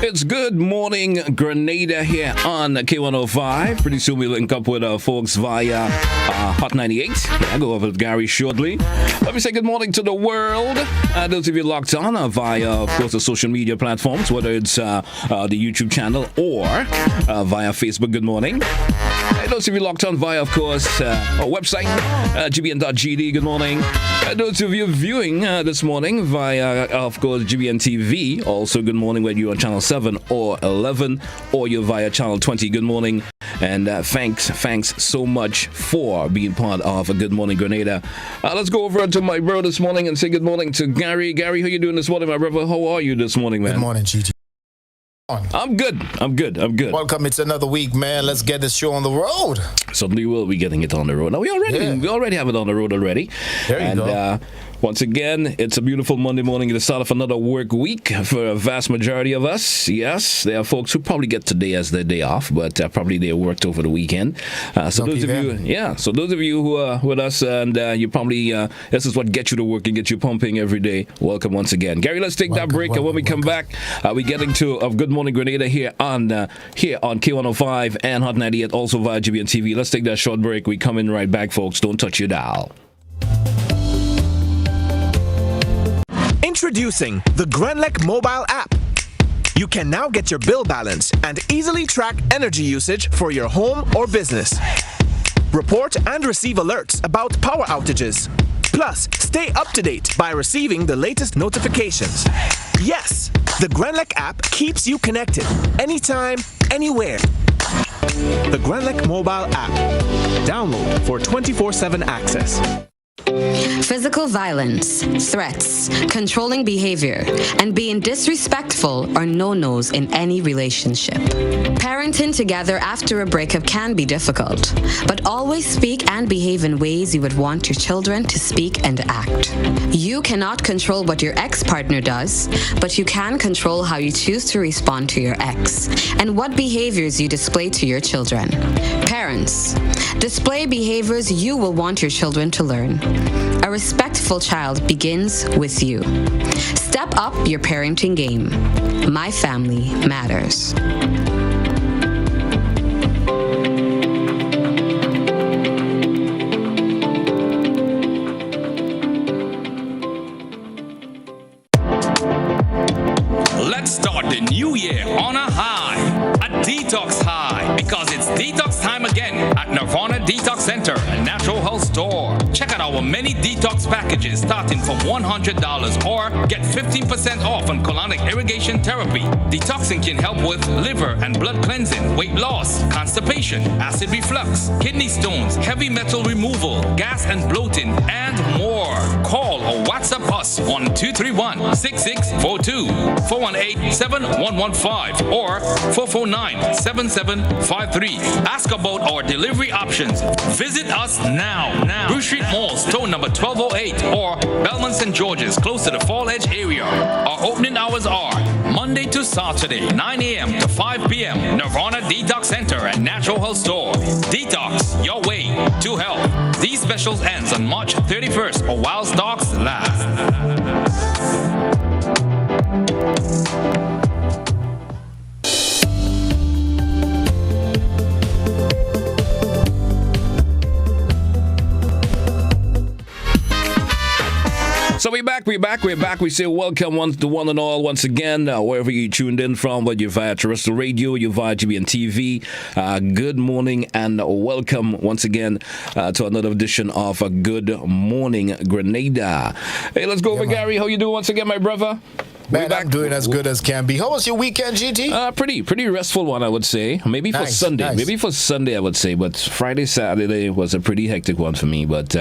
It's Good Morning Grenada here on K105. Pretty soon we link up with our folks via Hot 98. I'll go over with Gary shortly. Let me say good morning to the world. Those of you locked on via, of course, the social media platforms, whether it's the YouTube channel or via Facebook. Good morning. Those of you locked on via, of course, our website, gbn.gd. Good morning. Those of you viewing this morning via, of course, GBN TV. Also, good morning whether you're on channel 7 or 11 or you're via channel 20. Good morning. And thanks so much for being part of a Good Morning Grenada. Let's go over to my bro this morning and say good morning to Gary. Gary, how you doing this morning, my brother? How are you this morning, man? Good morning, Gigi. I'm good. Welcome. It's another week, man. Let's get this show on the road. Certainly will be getting it on the road. Now, we already have it on the road already. There you go. Once again, it's a beautiful Monday morning, the start of another work week for a vast majority of us. Yes, there are folks who probably get today as their day off, but probably they worked over the weekend. So those of you who are with us, and you probably this is what gets you to work and gets you pumping every day. Welcome once again, Gary. Let's take that break, and when we come back, we get into of Good Morning Grenada here on K105 and Hot 98, also via GBN TV. Let's take that short break. We come in right back, folks. Don't touch your dial. Introducing the Grenlec mobile app. You can now get your bill balance and easily track energy usage for your home or business. Report and receive alerts about power outages. Plus, stay up to date by receiving the latest notifications. Yes, the Grenlec app keeps you connected anytime, anywhere. The Grenlec mobile app. Download for 24/7 access. Physical violence, threats, controlling behavior, and being disrespectful are no-nos in any relationship. Parenting together after a breakup can be difficult, but always speak and behave in ways you would want your children to speak and act. You cannot control what your ex-partner does, but you can control how you choose to respond to your ex and what behaviors you display to your children. Parents, display behaviors you will want your children to learn. A respectful child begins with you. Step up your parenting game. My family matters. Let's start the new year on a high, a detox high, because it's detox time again at Nirvana Detox Center and Natural Health Store. Check out our many detox packages starting from $100 or get 15% off on colonic irrigation therapy. Detoxing can help with liver and blood cleansing, weight loss, constipation, acid reflux, kidney stones, heavy metal removal, gas and bloating, and more. Call or WhatsApp us on 231-6642, 418-7115, or 449-7753. Ask about our delivery options. Visit us now. Bruce Street Mall, store number 1208, or Belmont St. George's, close to the Fall Edge area. Our opening hours are Monday to Saturday, 9 a.m. to 5 p.m. Nirvana Detox Center and Natural Health Store. Detox your way to health. These specials ends on March 31st or while stocks last. So we're back. We say welcome to one and all once again, wherever you tuned in from, whether you're via terrestrial radio, you're via GBN TV. Good morning and welcome once again to another edition of a Good Morning Grenada. Hey, let's go over, Gary. How you doing once again, my brother? Man, I'm doing as good as can be. How was your weekend, GT? Pretty restful one, I would say. Maybe for Sunday, I would say. But Friday, Saturday was a pretty hectic one for me. But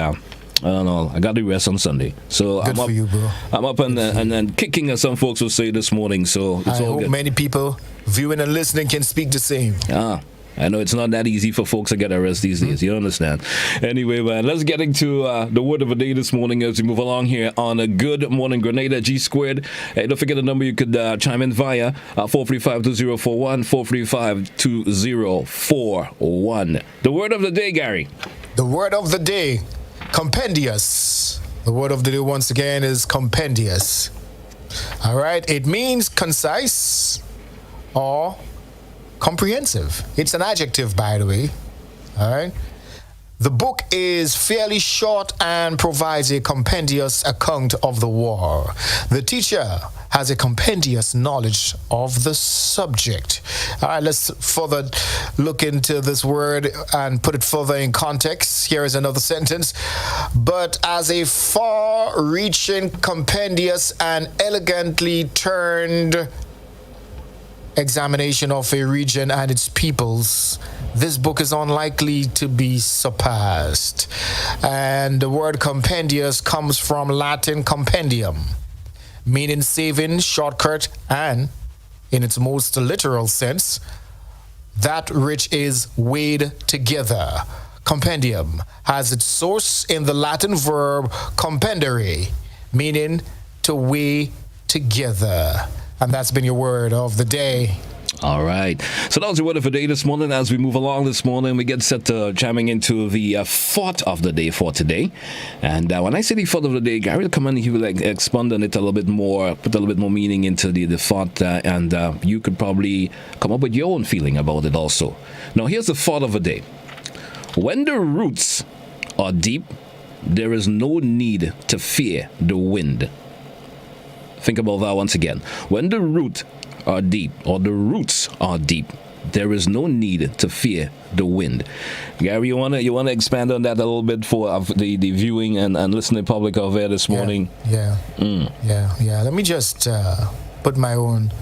I don't know. I got to rest on Sunday, so good for you, bro. I'm up and kicking, as some folks will say this morning. So it's I all hope good. Many people viewing and listening can speak the same. I know it's not that easy for folks to get a rest these days. You understand? Anyway, man, let's get into the word of the day this morning as we move along here on a Good Morning Grenada G Squared. Hey, don't forget the number you could chime in via 435-2041, 435-2041. The word of the day, Gary. The word of the day, compendious. The word of the day once again is compendious. All right, it means concise, or comprehensive. It's an adjective, by the way. All right. The book is fairly short and provides a compendious account of the war. The teacher has a compendious knowledge of the subject. All right, let's further look into this word and put it further in context. Here is another sentence. But as a far-reaching, compendious, and elegantly turned examination of a region and its peoples, this book is unlikely to be surpassed. And the word compendious comes from Latin compendium, meaning saving, shortcut, and in its most literal sense, that which is weighed together. Compendium has its source in the Latin verb compendere, meaning to weigh together. And that's been your word of the day. All right. So that was your word of the day this morning. As we move along this morning, we get set to jamming into the thought of the day for today. And when I say the thought of the day, Gary will come in and he will expand on it a little bit more, put a little bit more meaning into the thought, and you could probably come up with your own feeling about it also. Now, here's the thought of the day. When the roots are deep, there is no need to fear the wind. Think about that once again. When the roots are deep, there is no need to fear the wind. Gary, you wanna expand on that a little bit for the viewing and listening public out there this morning? Yeah. Let me just put my own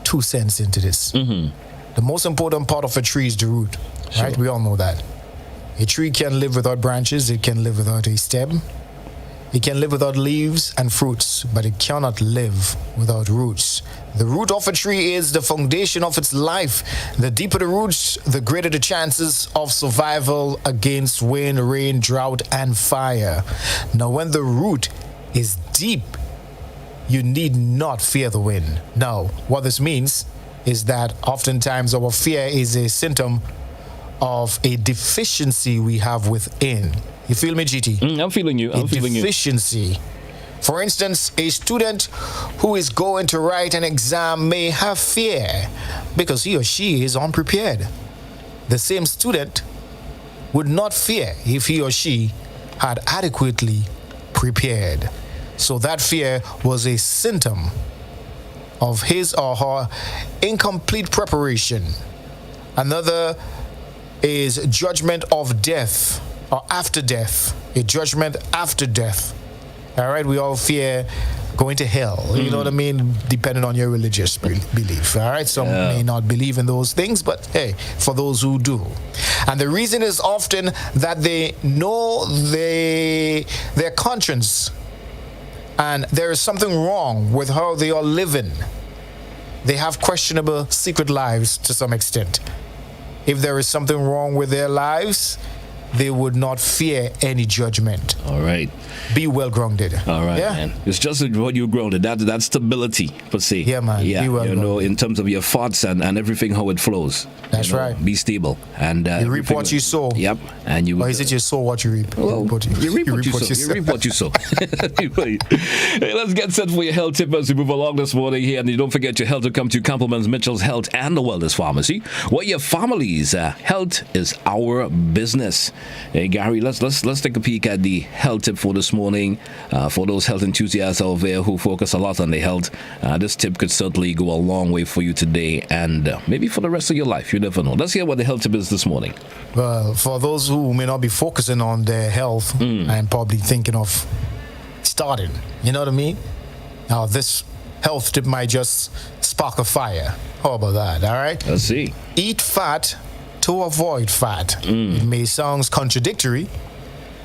2 cents into this. Mm-hmm. The most important part of a tree is the root, right? We all know that. A tree can live without branches. It can live without a stem. It can live without leaves and fruits, but it cannot live without roots. The root of a tree is the foundation of its life. The deeper the roots, the greater the chances of survival against wind, rain, drought, and fire. Now, when the root is deep, you need not fear the wind. Now, what this means is that oftentimes our fear is a symptom of a deficiency we have within. You feel me, GT? I'm feeling you. Deficiency. For instance, a student who is going to write an exam may have fear because he or she is unprepared. The same student would not fear if he or she had adequately prepared. So that fear was a symptom of his or her incomplete preparation. Another is judgment of death or after death, a judgment after death. All right, we all fear going to hell, you know what I mean, depending on your religious belief. All right, some may not believe in those things, but hey, for those who do. And the reason is often that they know their conscience and there is something wrong with how they are living. They have questionable secret lives to some extent. If there is something wrong with their lives, they would not fear any judgment. All right. Be well grounded. All right, man. It's just what you grounded. That's stability, per se. Yeah, man. Yeah, be well grounded. In terms of your thoughts and everything, how it flows. That's right. Be stable. And you reap what you sow. Yep. And you. Or is it you sow what you reap? Well, you reap what you sow. You reap what you sow. Hey, let's get set for your health tip as we move along this morning here. And you don't forget your health to come to Compliments Mitchell's Health and the Wellness Pharmacy, where your family's health is our business. Hey, Gary, let's take a peek at the health tip for this morning. For those health enthusiasts out there who focus a lot on their health, this tip could certainly go a long way for you today and maybe for the rest of your life. You never know. Let's hear what the health tip is this morning. Well, for those who may not be focusing on their health and probably thinking of starting, you know what I mean? Now, this health tip might just spark a fire. How about that? All right? Let's see. Eat fat to avoid fat. It may sound contradictory,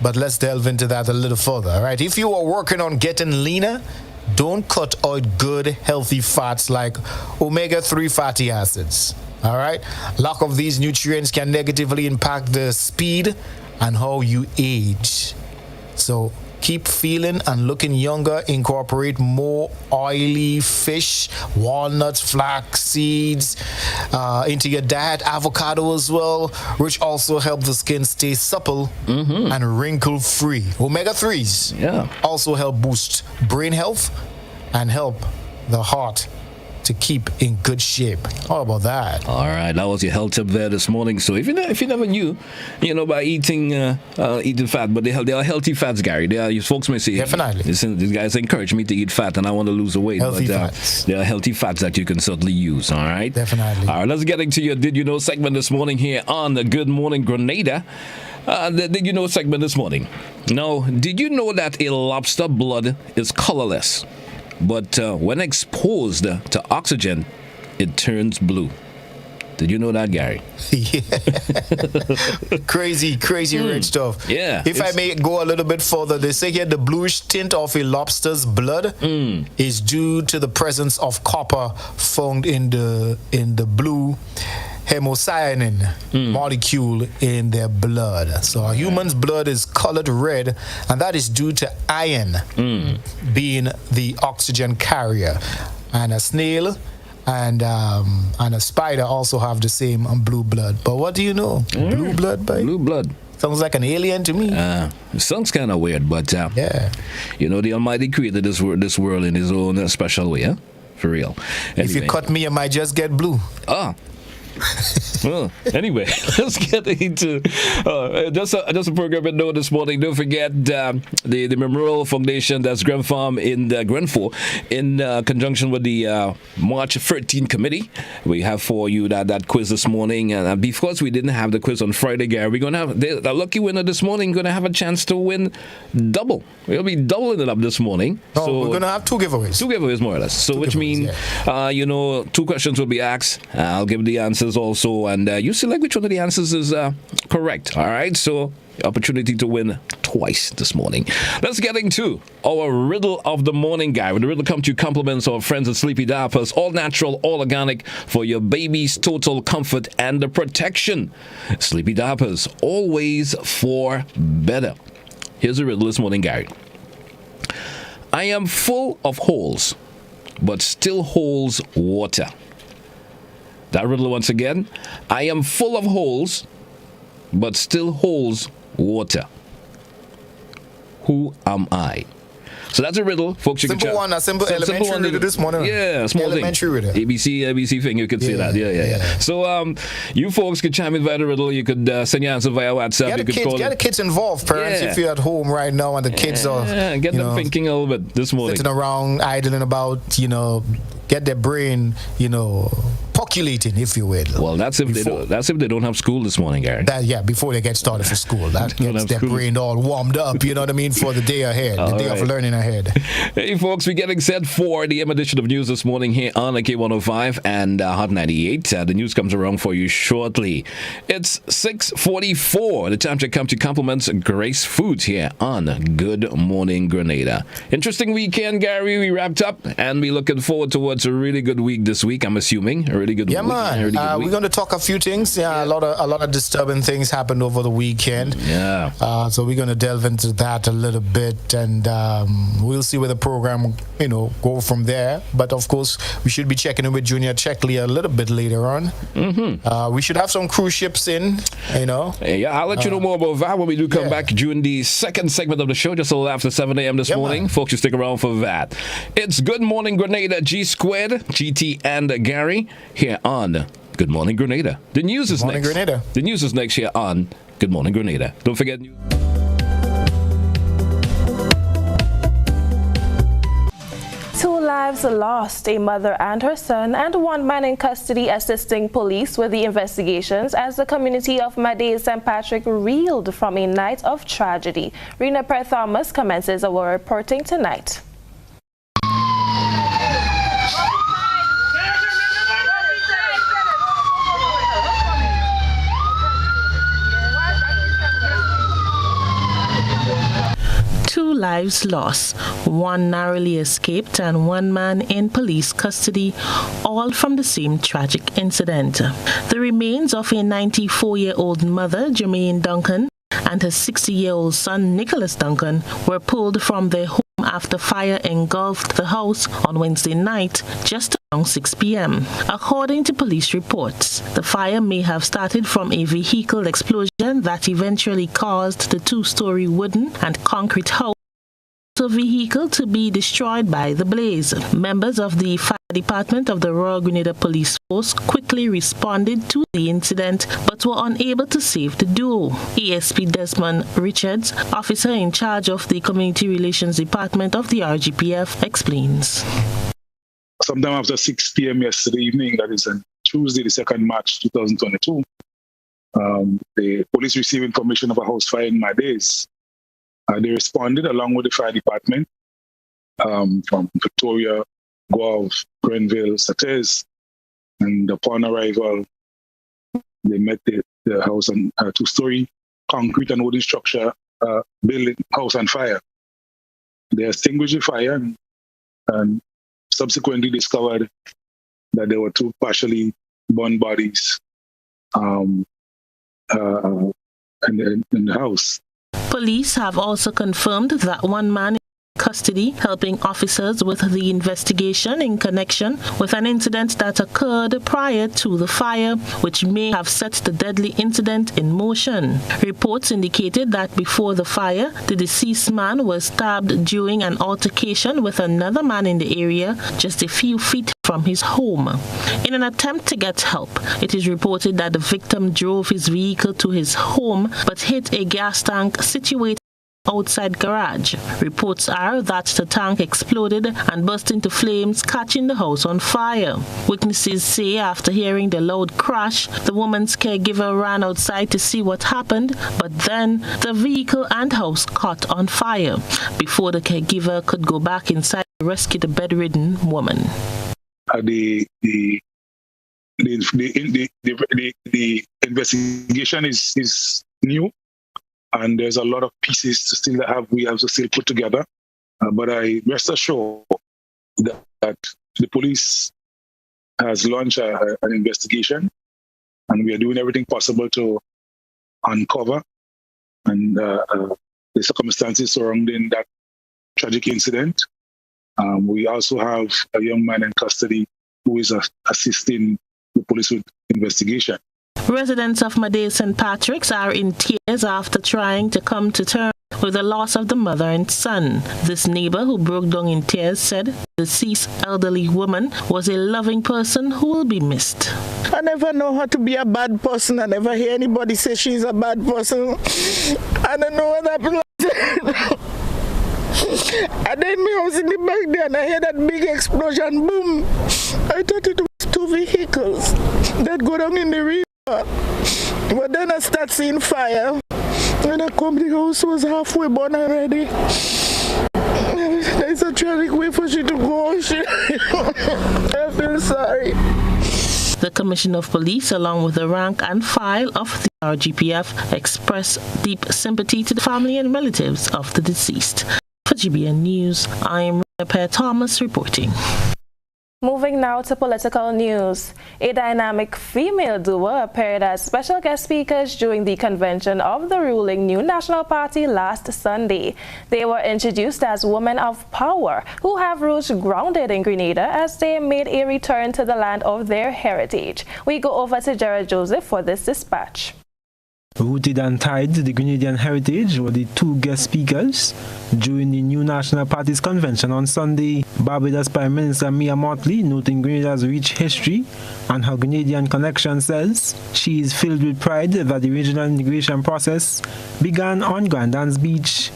but let's delve into that a little further. All right, if you are working on getting leaner, don't cut out good, healthy fats like omega-3 fatty acids. All right, lack of these nutrients can negatively impact the speed and how you age. So keep feeling and looking younger. Incorporate more oily fish, walnuts, flax seeds into your diet. Avocado as well, which also help the skin stay supple and wrinkle free. Omega-3s also help boost brain health and help the heart to keep in good shape. How about that? All right, that was your health tip there this morning. So if you never knew, by eating fat, but they are healthy fats, Gary. Folks may say, definitely. These guys encourage me to eat fat, and I want to lose the weight. Healthy fats. There are healthy fats that you can certainly use. All right, definitely. All right, let's get into your Did You Know segment this morning here on the Good Morning Grenada. The Did You Know segment this morning. Now, did you know that a lobster blood is colorless, but when exposed to oxygen, it turns blue? Did you know that, Gary? Yeah. Crazy rich stuff. Yeah. If I may go a little bit further, they say here the bluish tint of a lobster's blood is due to the presence of copper found in the blue hemocyanin molecule in their blood. So a human's blood is colored red, and that is due to iron being the oxygen carrier. And a snail and a spider also have the same blue blood. But what do you know? Blue blood, babe? Blue blood. Sounds like an alien to me. It sounds kind of weird, but yeah. The Almighty created this world in His own special way, huh? For real. Anyway. If you cut me, I might just get blue. Well, anyway, let's get into just a program note this morning. Don't forget the Memorial Foundation, that's Gren Farm in Grenfell, in conjunction with the March 13 committee. We have for you that quiz this morning, and because we didn't have the quiz on Friday, Gary, we're gonna have the lucky winner this morning. Going to have a chance to win double. We'll be doubling it up this morning. So we're gonna have two giveaways, more or less. So which means, two questions will be asked. I'll give the answers also, and you select which one of the answers is correct. All right, so opportunity to win twice this morning. Let's get into our riddle of the morning, guy. With the riddle come to you compliments of our friends at Sleepy Diapers, all natural, all organic, for your baby's total comfort and the protection. Sleepy Diapers, always for better. Here's the riddle this morning, Gary. I am full of holes, but still holds water. That riddle once again. I am full of holes, but still holds water. Who am I? So that's a riddle, folks. You simple can one, a simple elementary one, riddle this morning. Yeah, small elementary thing. riddle. ABC thing, you could say that. Yeah. So you folks could chime in via the riddle. You could send your answer via WhatsApp. Get the kids involved, parents. If you're at home right now and the kids are get them thinking a little bit this morning, sitting around idling about, get their brain, populating, if you will. Well, that's if they don't have school this morning, Gary. Before they get started for school. That gets their brain all warmed up, you know what I mean, for the day ahead, the day of learning ahead. Hey, folks, we're getting set for the M edition of news this morning here on K105 and Hot 98. The news comes around for you shortly. It's 6:44. The time to come to compliments Grace Foods here on Good Morning Grenada. Interesting weekend, Gary. We wrapped up, and we're looking forward towards a really good week this week, I'm assuming. A really good week. Yeah, man. We're going to talk a few things. A lot of disturbing things happened over the weekend. Yeah. So we're going to delve into that a little bit, and we'll see where the program, go from there. But of course, we should be checking in with Junior Checkley a little bit later on. We should have some cruise ships in, Yeah, I'll let you know more about that when we do come back during the second segment of the show, just a little after 7 a.m. this morning. Man. Folks, you stick around for that. It's Good Morning Grenada, G Squared, GT and Gary, here on Good Morning Grenada. The news is next. Grenada. The news is next here on Good Morning Grenada. Don't forget news. Two lives lost, a mother and her son, and one man in custody assisting police with the investigations as the community of Madé St. Patrick reeled from a night of tragedy. Rena Per-Thomas commences our reporting tonight. Two lives lost, one narrowly escaped, and one man in police custody, all from the same tragic incident. The remains of a 94-year-old mother, Jermaine Duncan, and her 60-year-old son, Nicholas Duncan, were pulled from their home after fire engulfed the house on Wednesday night, just around 6 p.m. According to police reports, the fire may have started from a vehicle explosion that eventually caused the two-story wooden and concrete house vehicle to be destroyed by the blaze. Members of the fire department of the Royal Grenada Police Force quickly responded to the incident but were unable to save the duo. ASP Desmond Richards, officer in charge of the Community Relations Department of the RGPF, explains. Sometime after 6 p.m. yesterday evening, that is on Tuesday, the 2nd March 2022, the police received information of a house fire in Madays. They responded along with the fire department from Victoria, Guelph, Grenville, Sates, and upon arrival, they met the house on a 2-story concrete and wooden structure building house on fire. They extinguished the fire and subsequently discovered that there were 2 partially burned bodies in the house. Police have also confirmed that one man in custody helping officers with the investigation in connection with an incident that occurred prior to the fire, which may have set the deadly incident in motion. Reports indicated that before the fire, the deceased man was stabbed during an altercation with another man in the area just a few feet from his home. In an attempt to get help, it is reported that the victim drove his vehicle to his home but hit a gas tank situated outside garage. Reports are that the tank exploded and burst into flames, catching the house on fire. Witnesses say after hearing the loud crash, the woman's caregiver ran outside to see what happened, but then the vehicle and house caught on fire before the caregiver could go back inside to rescue the bedridden woman. The investigation is new, and there's a lot of pieces we have to still put together. But I rest assured that the police has launched an investigation, and we are doing everything possible to uncover and the circumstances surrounding that tragic incident. We also have a young man in custody who is assisting the police with investigation. Residents of Madays St. Patrick's are in tears after trying to come to terms with the loss of the mother and son. This neighbor who broke down in tears said the deceased elderly woman was a loving person who will be missed. I never know her to be a bad person. I never hear anybody say she's a bad person. I don't know what happened. And then me was in the back there and I heard that big explosion, boom. I thought it was 2 vehicles that go down in the river. But then I start seeing fire. When I come, the house was halfway burned already. That's a tragic way for she to go. I feel sorry. The Commissioner of Police, along with the rank and file of the RGPF, expressed deep sympathy to the family and relatives of the deceased. For GBN News, I am Per Thomas reporting. Moving now to political news. A dynamic female duo appeared as special guest speakers during the convention of the ruling New National Party last Sunday. They were introduced as women of power who have roots grounded in Grenada as they made a return to the land of their heritage. We go over to Jared Joseph for this dispatch. Rooted and tied to the Grenadian heritage were the 2 guest speakers during the New National Party's convention on Sunday. Barbados Prime Minister Mia Mottley, noting Grenada's rich history and her Grenadian connection, says she is filled with pride that the regional integration process began on Grandans Beach.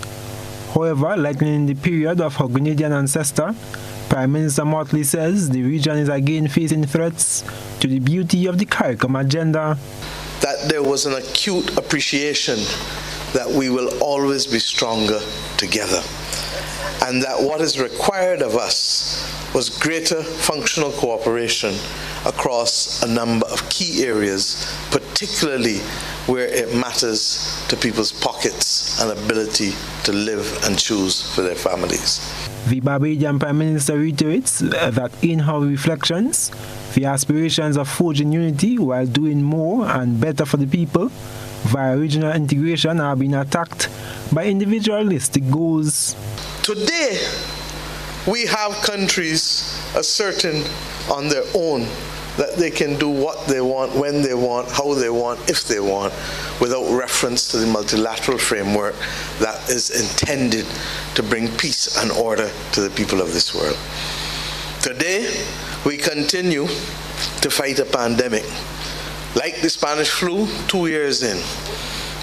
However, likening the period of her Grenadian ancestor, Prime Minister Mottley says the region is again facing threats to the beauty of the CARICOM agenda. That there was an acute appreciation that we will always be stronger together, and that what is required of us was greater functional cooperation across a number of key areas, particularly where it matters to people's pockets and ability to live and choose for their families. The Barbadian Prime Minister reiterates that in her reflections, the aspirations of forging unity while doing more and better for the people via regional integration are being attacked by individualistic goals. Today, we have countries asserting on their own that they can do what they want, when they want, how they want, if they want, without reference to the multilateral framework that is intended to bring peace and order to the people of this world. Today, we continue to fight a pandemic. Like the Spanish flu, 2 years in.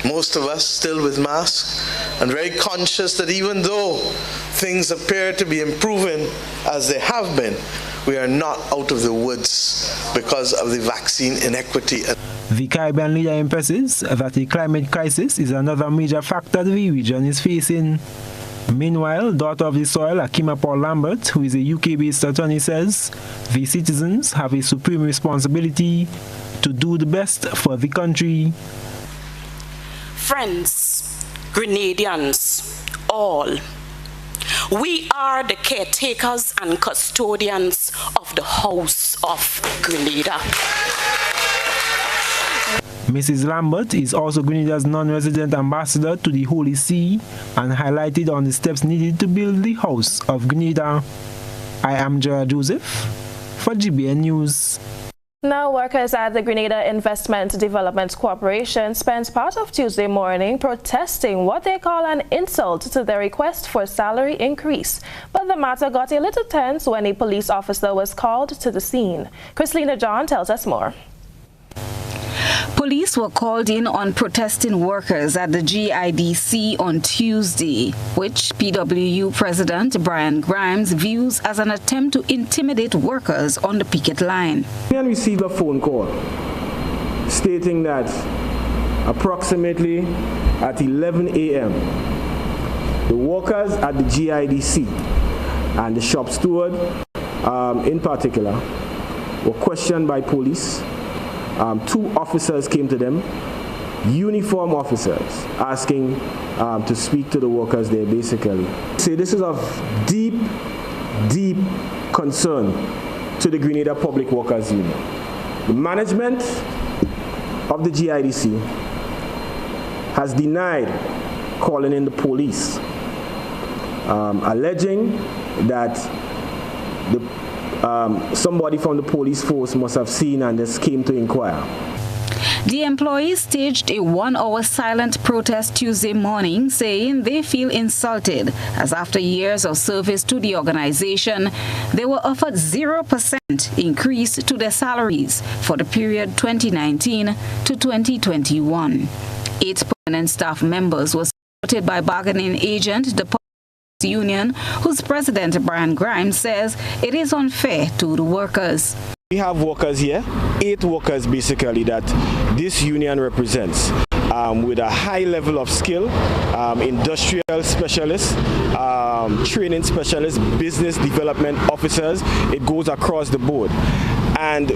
Most of us still with masks and very conscious that even though things appear to be improving as they have been, we are not out of the woods because of the vaccine inequity. The Caribbean leader emphasizes that the climate crisis is another major factor the region is facing. Meanwhile, daughter of the soil, Akima Paul Lambert, who is a UK-based attorney, says the citizens have a supreme responsibility to do the best for the country. Friends, Grenadians, all, we are the caretakers and custodians of the House of Grenada. Mrs. Lambert is also Grenada's non-resident ambassador to the Holy See and highlighted on the steps needed to build the House of Grenada. I am Gerard Joseph for GBN News. Now, workers at the Grenada Investment Development Corporation spent part of Tuesday morning protesting what they call an insult to their request for salary increase. But the matter got a little tense when a police officer was called to the scene. Chrislina John tells us more. Police were called in on protesting workers at the GIDC on Tuesday, which PWU President Brian Grimes views as an attempt to intimidate workers on the picket line. We received a phone call stating that approximately at 11 a.m., the workers at the GIDC and the shop steward in particular were questioned by police. 2 officers came to them, uniform officers, asking to speak to the workers there basically. This is of deep, deep concern to the Grenada Public Workers Union. The management of the GIDC has denied calling in the police, alleging that somebody from the police force must have seen and just came to inquire. The employees staged a 1-hour silent protest Tuesday morning, saying they feel insulted as after years of service to the organization, they were offered 0% increase to their salaries for the period 2019 to 2021. 8 permanent staff members were supported by bargaining agent, the union, whose president Brian Grimes says it is unfair to the workers. We have workers here, 8 workers basically that this union represents, with a high level of skill, industrial specialists, training specialists, business development officers. It goes across the board. And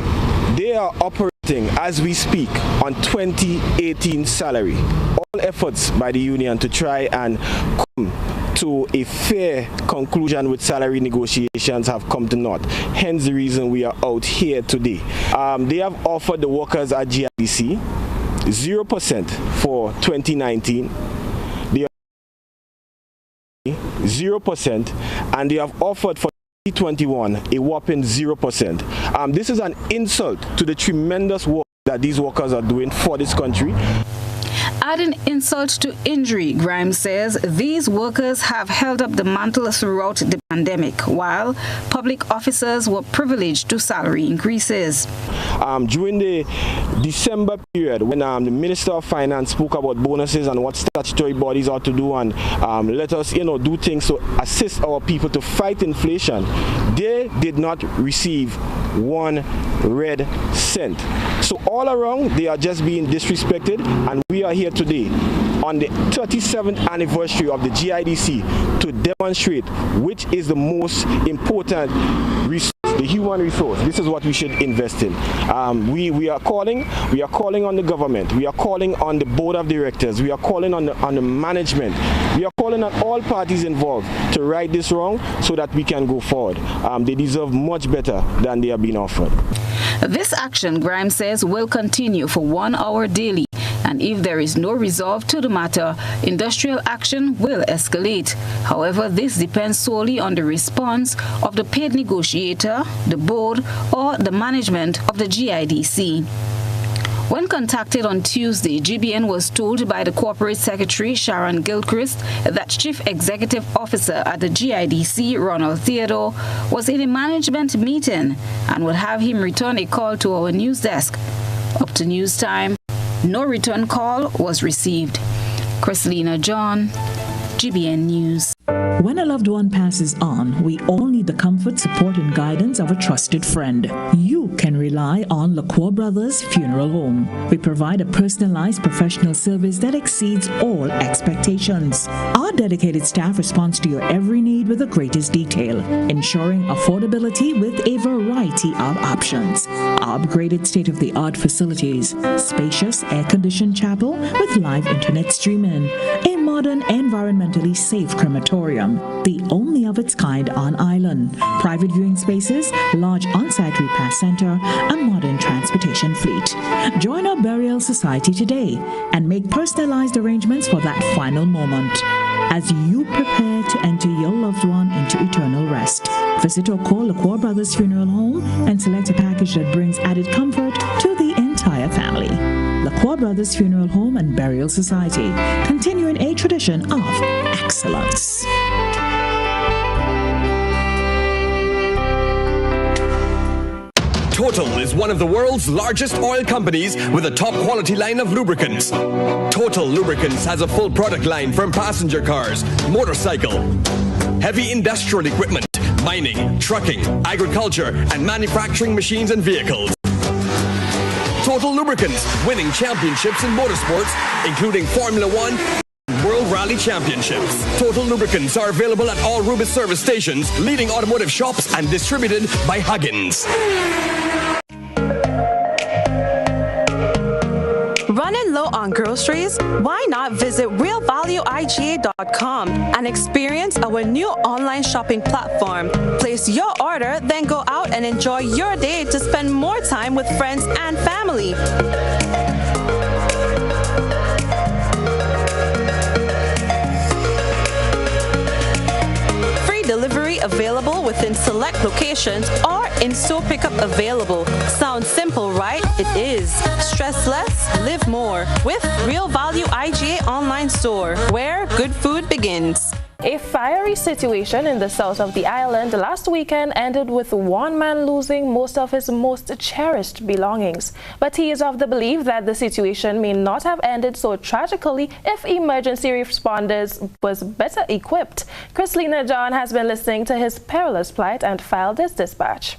they are operating as we speak on 2018 salary. All efforts by the union to try and come to a fair conclusion with salary negotiations have come to naught. Hence the reason we are out here today. They have offered the workers at GIDC 0% for 2019. They are 0%, and they have offered for 2021 a whopping 0%. This is an insult to the tremendous work that these workers are doing for this country. Adding insult to injury, Grimes says these workers have held up the mantle throughout the pandemic, while public officers were privileged to salary increases. During the December period, when the Minister of Finance spoke about bonuses and what statutory bodies ought to do and let us do things to assist our people to fight inflation, they did not receive 1 red cent. So all around, they are just being disrespected, and we are here today on the 37th anniversary of the GIDC to demonstrate which is the most important resource, the human resource. This is what we should invest in. We are calling on the government, we are calling on the board of directors, we are calling on the management, we are calling on all parties involved to right this wrong so that we can go forward. They deserve much better than they are being offered. This action, Grimes says, will continue for 1 hour daily and if there is no resolve to the matter, industrial action will escalate. However, this depends solely on the response of the paid negotiator, the board, or the management of the GIDC. When contacted on Tuesday, GBN was told by the Corporate Secretary Sharon Gilchrist that Chief Executive Officer at the GIDC, Ronald Theodore, was in a management meeting and would have him return a call to our news desk. Up to news time, no return call was received. Chrislina John, GBN News. When a loved one passes on, we all need the comfort, support, and guidance of a trusted friend. You can rely on LaCour Brothers Funeral Home. We provide a personalized professional service that exceeds all expectations. Our dedicated staff responds to your every need with the greatest detail, ensuring affordability with a variety of options. Our upgraded state-of-the-art facilities, spacious air-conditioned chapel with live internet streaming, a modern, environmentally safe crematorium, the only of its kind on island, private viewing spaces, large on-site repast center, a modern transportation fleet. Join our burial society today and make personalized arrangements for that final moment. As you prepare to enter your loved one into eternal rest, visit or call LaCour Brothers Funeral Home and select a package that brings added comfort to the entire family. LaCour Brothers Funeral Home and Burial Society, continuing a tradition of excellence. Total is one of the world's largest oil companies with a top quality line of lubricants. Total Lubricants has a full product line from passenger cars, motorcycle, heavy industrial equipment, mining, trucking, agriculture, and manufacturing machines and vehicles. Total Lubricants, winning championships in motorsports, including Formula One and World Rally Championships. Total Lubricants are available at all Rubis service stations, leading automotive shops, and distributed by Huggins. Running low on groceries? Why not visit realvalueiga.com and experience our new online shopping platform. Place your order, then go out and enjoy your day to spend more time with friends and family. Delivery available within select locations or in-store pickup available. Sounds simple, right? It is. Stress less, live more with Real Value IGA online store, where good food begins. A fiery situation in the south of the island last weekend ended with one man losing most of his most cherished belongings. But he is of the belief that the situation may not have ended so tragically if emergency responders was better equipped. Chrislina John has been listening to his perilous plight and filed this dispatch.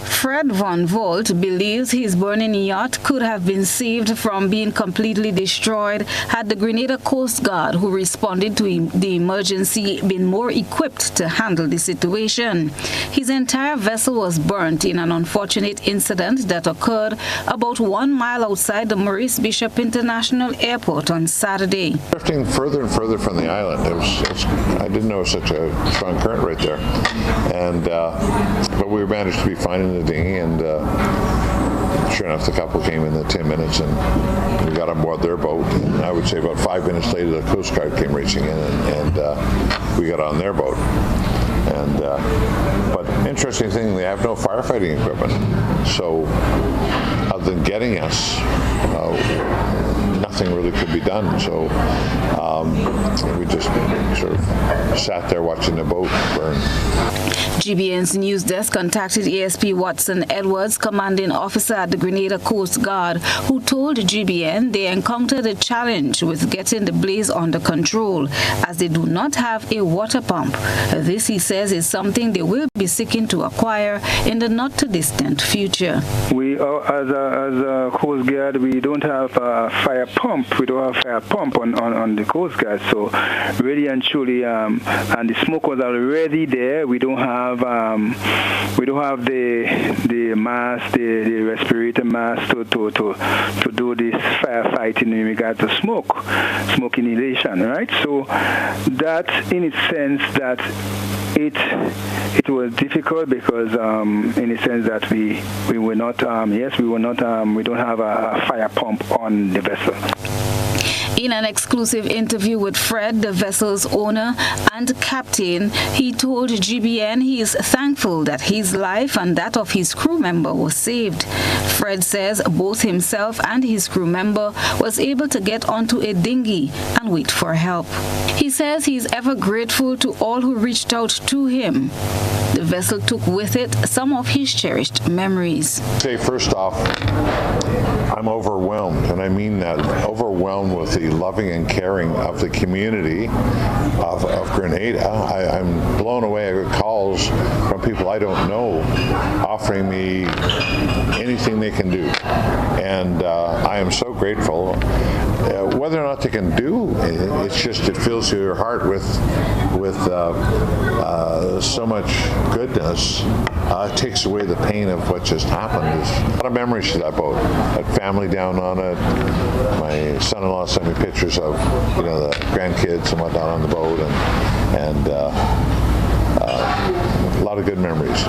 Fred Von Volt believes his burning yacht could have been saved from being completely destroyed had the Grenada Coast Guard, who responded to the emergency, been more equipped to handle the situation. His entire vessel was burnt in an unfortunate incident that occurred about 1 mile outside the Maurice Bishop International Airport on Saturday. Drifting further and further from the island. I didn't know it was such a strong current right there. And but we managed to be fine in the dinghy, and sure enough, the couple came in 10 minutes, and we got on board their boat. And I would say about 5 minutes later, the Coast Guard came racing in, and we got on their boat. And but interesting thing, they have no firefighting equipment. So other than getting us, nothing really could be done. So we just sort of sat there watching the boat burn. GBN's news desk contacted ASP Watson Edwards, commanding officer at the Grenada Coast Guard, who told GBN they encountered a challenge with getting the blaze under control, as they do not have a water pump. This, he says, is something they will be seeking to acquire in the not-too-distant future. We, as a Coast Guard, we don't have a fire pump. We don't have a fire pump on the Coast Guard. So really and truly, and the smoke was already there. We don't have the mask, the respirator mask to do this firefighting in regard to smoke inhalation, right? So that, in its sense, that it was difficult because in the sense that we were not we don't have a fire pump on the vessel. In an exclusive interview with Fred, the vessel's owner and captain, he told GBN he is thankful that his life and that of his crew member was saved. Fred says both himself and his crew member was able to get onto a dinghy and wait for help. He says he is ever grateful to all who reached out to him. The vessel took with it some of his cherished memories. Say first off, I'm overwhelmed, and I mean that, overwhelmed with the loving and caring of the community of Grenada. I'm blown away. I get calls from people I don't know offering me anything they can do, and I am so grateful. Whether or not they can do, it's just it fills your heart with so much goodness. It takes away the pain of what just happened. There's a lot of memories to that boat. I had family down on it. My son-in-law sent me pictures of the grandkids and whatnot on the boat, and a lot of good memories.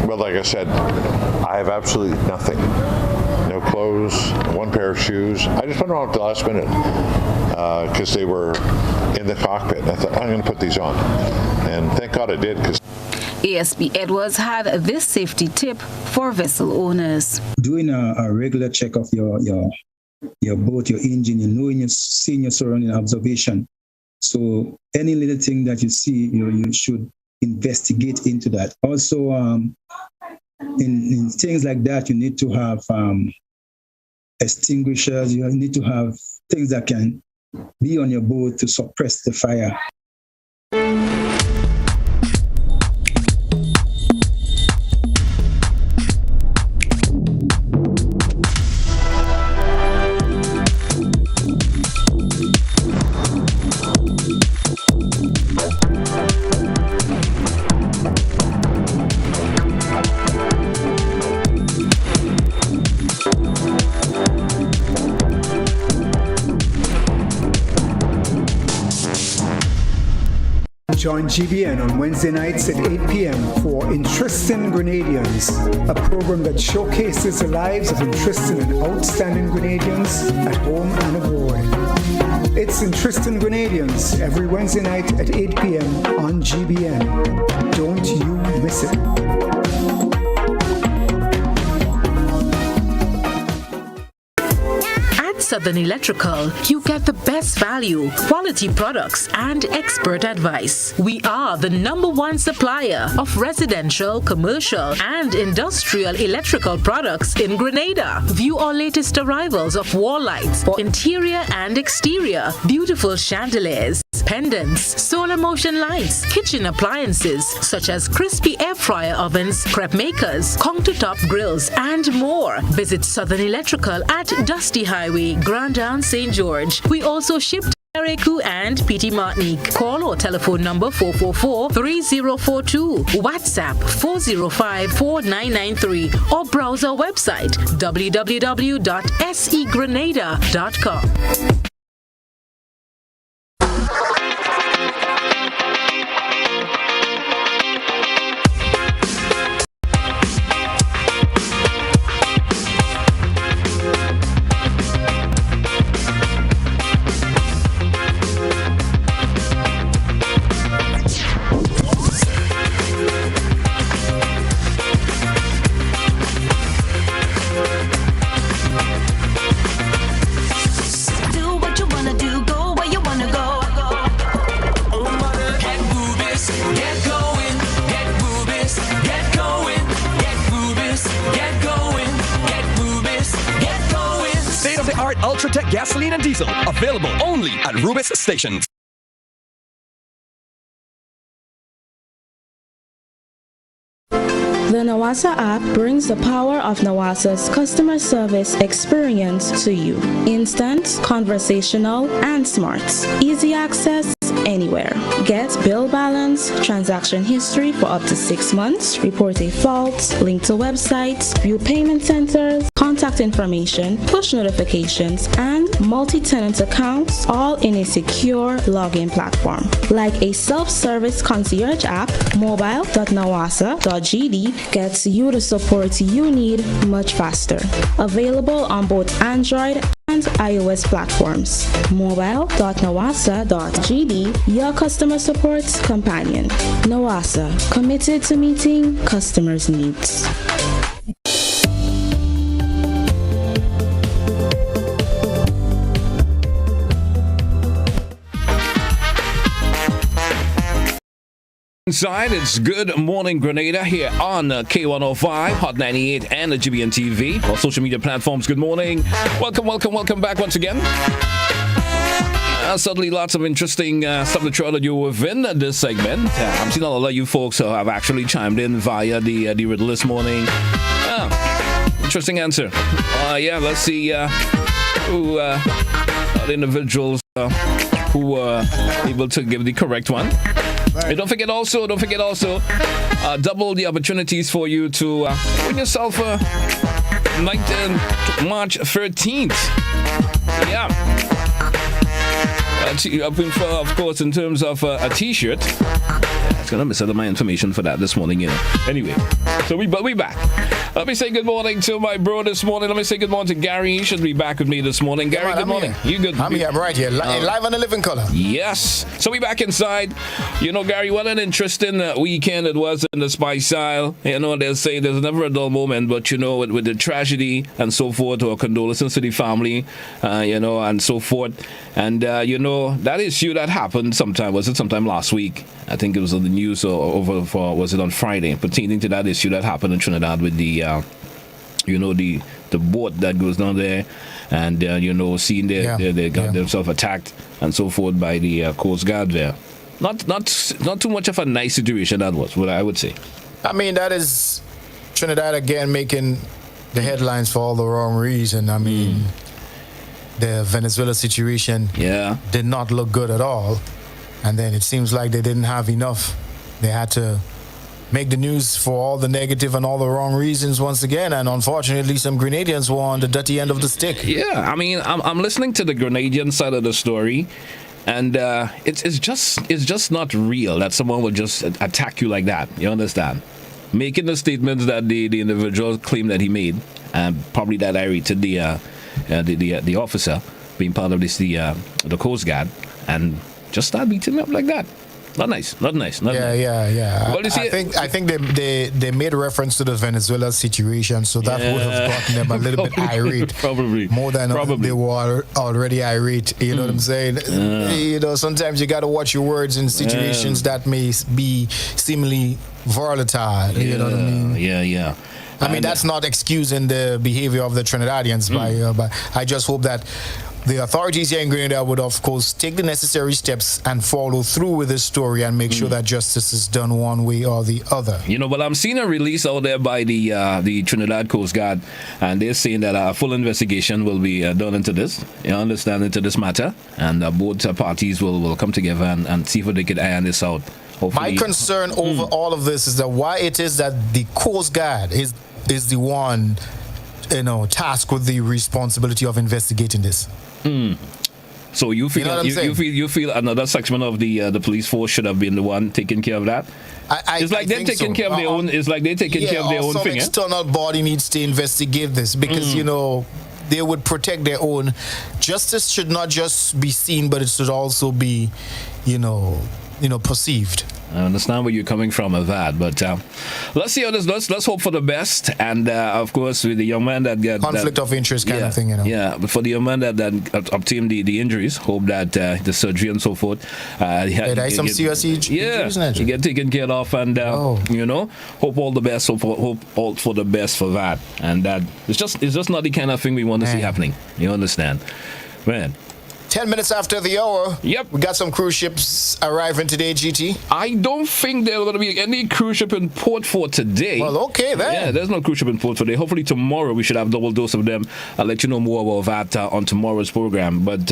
But like I said, I have absolutely nothing. No clothes, one pair of shoes. I just went around at the last minute because they were in the cockpit. And I thought, I'm going to put these on. And thank God I did. Because ASP Edwards had this safety tip for vessel owners. Doing a regular check of your boat, your engine, seeing your surrounding observation. So any little thing that you see, you should investigate into that. Also, in things like that, you need to have extinguishers. You need to have things that can be on your boat to suppress the fire. Join GBN on Wednesday nights at 8 p.m. for Interesting Grenadians, a program that showcases the lives of interesting and outstanding Grenadians at home and abroad. It's Interesting Grenadians every Wednesday night at 8 p.m. on GBN. Don't you miss it. Southern Electrical, you get the best value, quality products, and expert advice. We are the #1 supplier of residential, commercial, and industrial electrical products in Grenada. View our latest arrivals of wall lights for interior and exterior, beautiful chandeliers, pendants, solar motion lights, kitchen appliances such as crispy air fryer ovens, crepe makers, countertop grills, and more. Visit Southern Electrical at Dusty Highway, Grandin, St. George. We also ship to Ereku and Petit Martinique. Call or telephone number 444-3042, WhatsApp 405-4993, or browse our website www.segrenada.com. Ultratech gasoline and diesel, available only at Rubis stations. The Nawasa app brings the power of Nawasa's customer service experience to you. Instant, conversational, and smart. Easy access anywhere. Get bill balance, transaction history for up to 6 months, report a fault, link to websites, view payment centers, contact information, push notifications, and multi-tenant accounts, all in a secure login platform. Like a self-service concierge app, mobile.nawasa.gd gets you the support you need much faster. Available on both Android and iOS platforms. Mobile.nawasa.gd, your customer support companion. Nawasa, committed to meeting customers' needs. Inside, it's Good Morning Grenada here on K105, Hot 98, and the GBN TV. Our social media platforms, good morning. Welcome back once again. Certainly lots of interesting stuff to throw at you within this segment. I'm seeing a lot of you folks who have actually chimed in via the riddle this morning. Interesting answer. Let's see who are the individuals who were able to give the correct one. Right. Don't forget also, double the opportunities for you to win yourself March 13th. Yeah. Of course, in terms of a t-shirt. It's going to miss out on my information for that this morning, Anyway, so we back. Let me say good morning to my bro this morning. Let me say good morning to Gary. He should be back with me this morning. Gary, good morning. Here. You good? I'm right here, live on the living color. Yes. So we back inside. Gary, what an interesting weekend it was in the Spice Isle. They'll say there's never a dull moment, but with the tragedy and so forth, our condolences to the family, and so forth. And that issue that happened sometime last week? I think it was on the news was it on Friday, pertaining to that issue that happened in Trinidad with the boat that goes down there, and seeing they got themselves attacked and so forth by the Coast Guard there. Not too much of a nice situation that was, what I would say. I mean, that is Trinidad again making the headlines for all the wrong reason. I mean, the Venezuela situation did not look good at all. And then it seems like they didn't have enough. They had to make the news for all the negative and all the wrong reasons once again. And unfortunately, some Grenadians were on the dirty end of the stick. Yeah, I mean, I'm listening to the Grenadian side of the story. And it's just not real that someone would just attack you like that. You understand? Making the statements that the individual claimed that he made, and probably that I rated the officer being part of the Coast Guard, and just start beating me up like that. Not nice. Yeah. Well, I think they made reference to the Venezuela situation, so that would have gotten them a little bit irate. Probably. More than they were already irate. You know what I'm saying? Sometimes you got to watch your words in situations that may be seemingly volatile. You know what I mean? Yeah. I mean, that's not excusing the behavior of the Trinidadians, but I just hope that the authorities here in Grenada would, of course, take the necessary steps and follow through with this story and make sure that justice is done one way or the other. But I'm seeing a release out there by the Trinidad Coast Guard, and they're saying that a full investigation will be done into this, into this matter, and both parties will come together and see if they can iron this out. Hopefully. My concern over all of this is that why it is that the Coast Guard is the one, tasked with the responsibility of investigating this. So you feel you feel another section of the police force should have been the one taking care of that? It's like they're taking care of their own. It's like they're taking care of their own thing. Some external body needs to investigate this because they would protect their own. Justice should not just be seen, but it should also be, perceived. I understand where you're coming from with that, but let's see how this. Let's hope for the best, and of course, with the young man that got conflict of interest kind of thing, Yeah, but for the young man that obtained the injuries, hope that the surgery and so forth. There's some serious injuries. He get taken care of, and hope all the best. Hope all for the best for that, and that it's just not the kind of thing we want to see happening. You understand, man? 10 minutes after the hour. Yep. We got some cruise ships arriving today, GT. I don't think there's going to be any cruise ship in port for today. Well, okay then. Yeah, there's no cruise ship in port today. Hopefully tomorrow we should have a double dose of them. I'll let you know more about that on tomorrow's program. But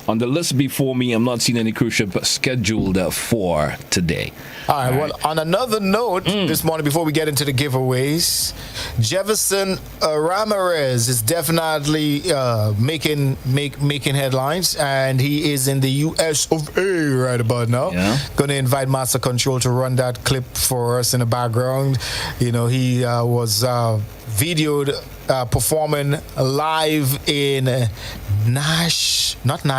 on the list before me, I'm not seeing any cruise ship scheduled for today. All right. Well, on another note, this morning before we get into the giveaways, Jefferson Ramirez is definitely making headlines, and he is in the US of A right about now. Yeah. Going to invite Master Control to run that clip for us in the background. You know, he was videoed performing live in Knoxville.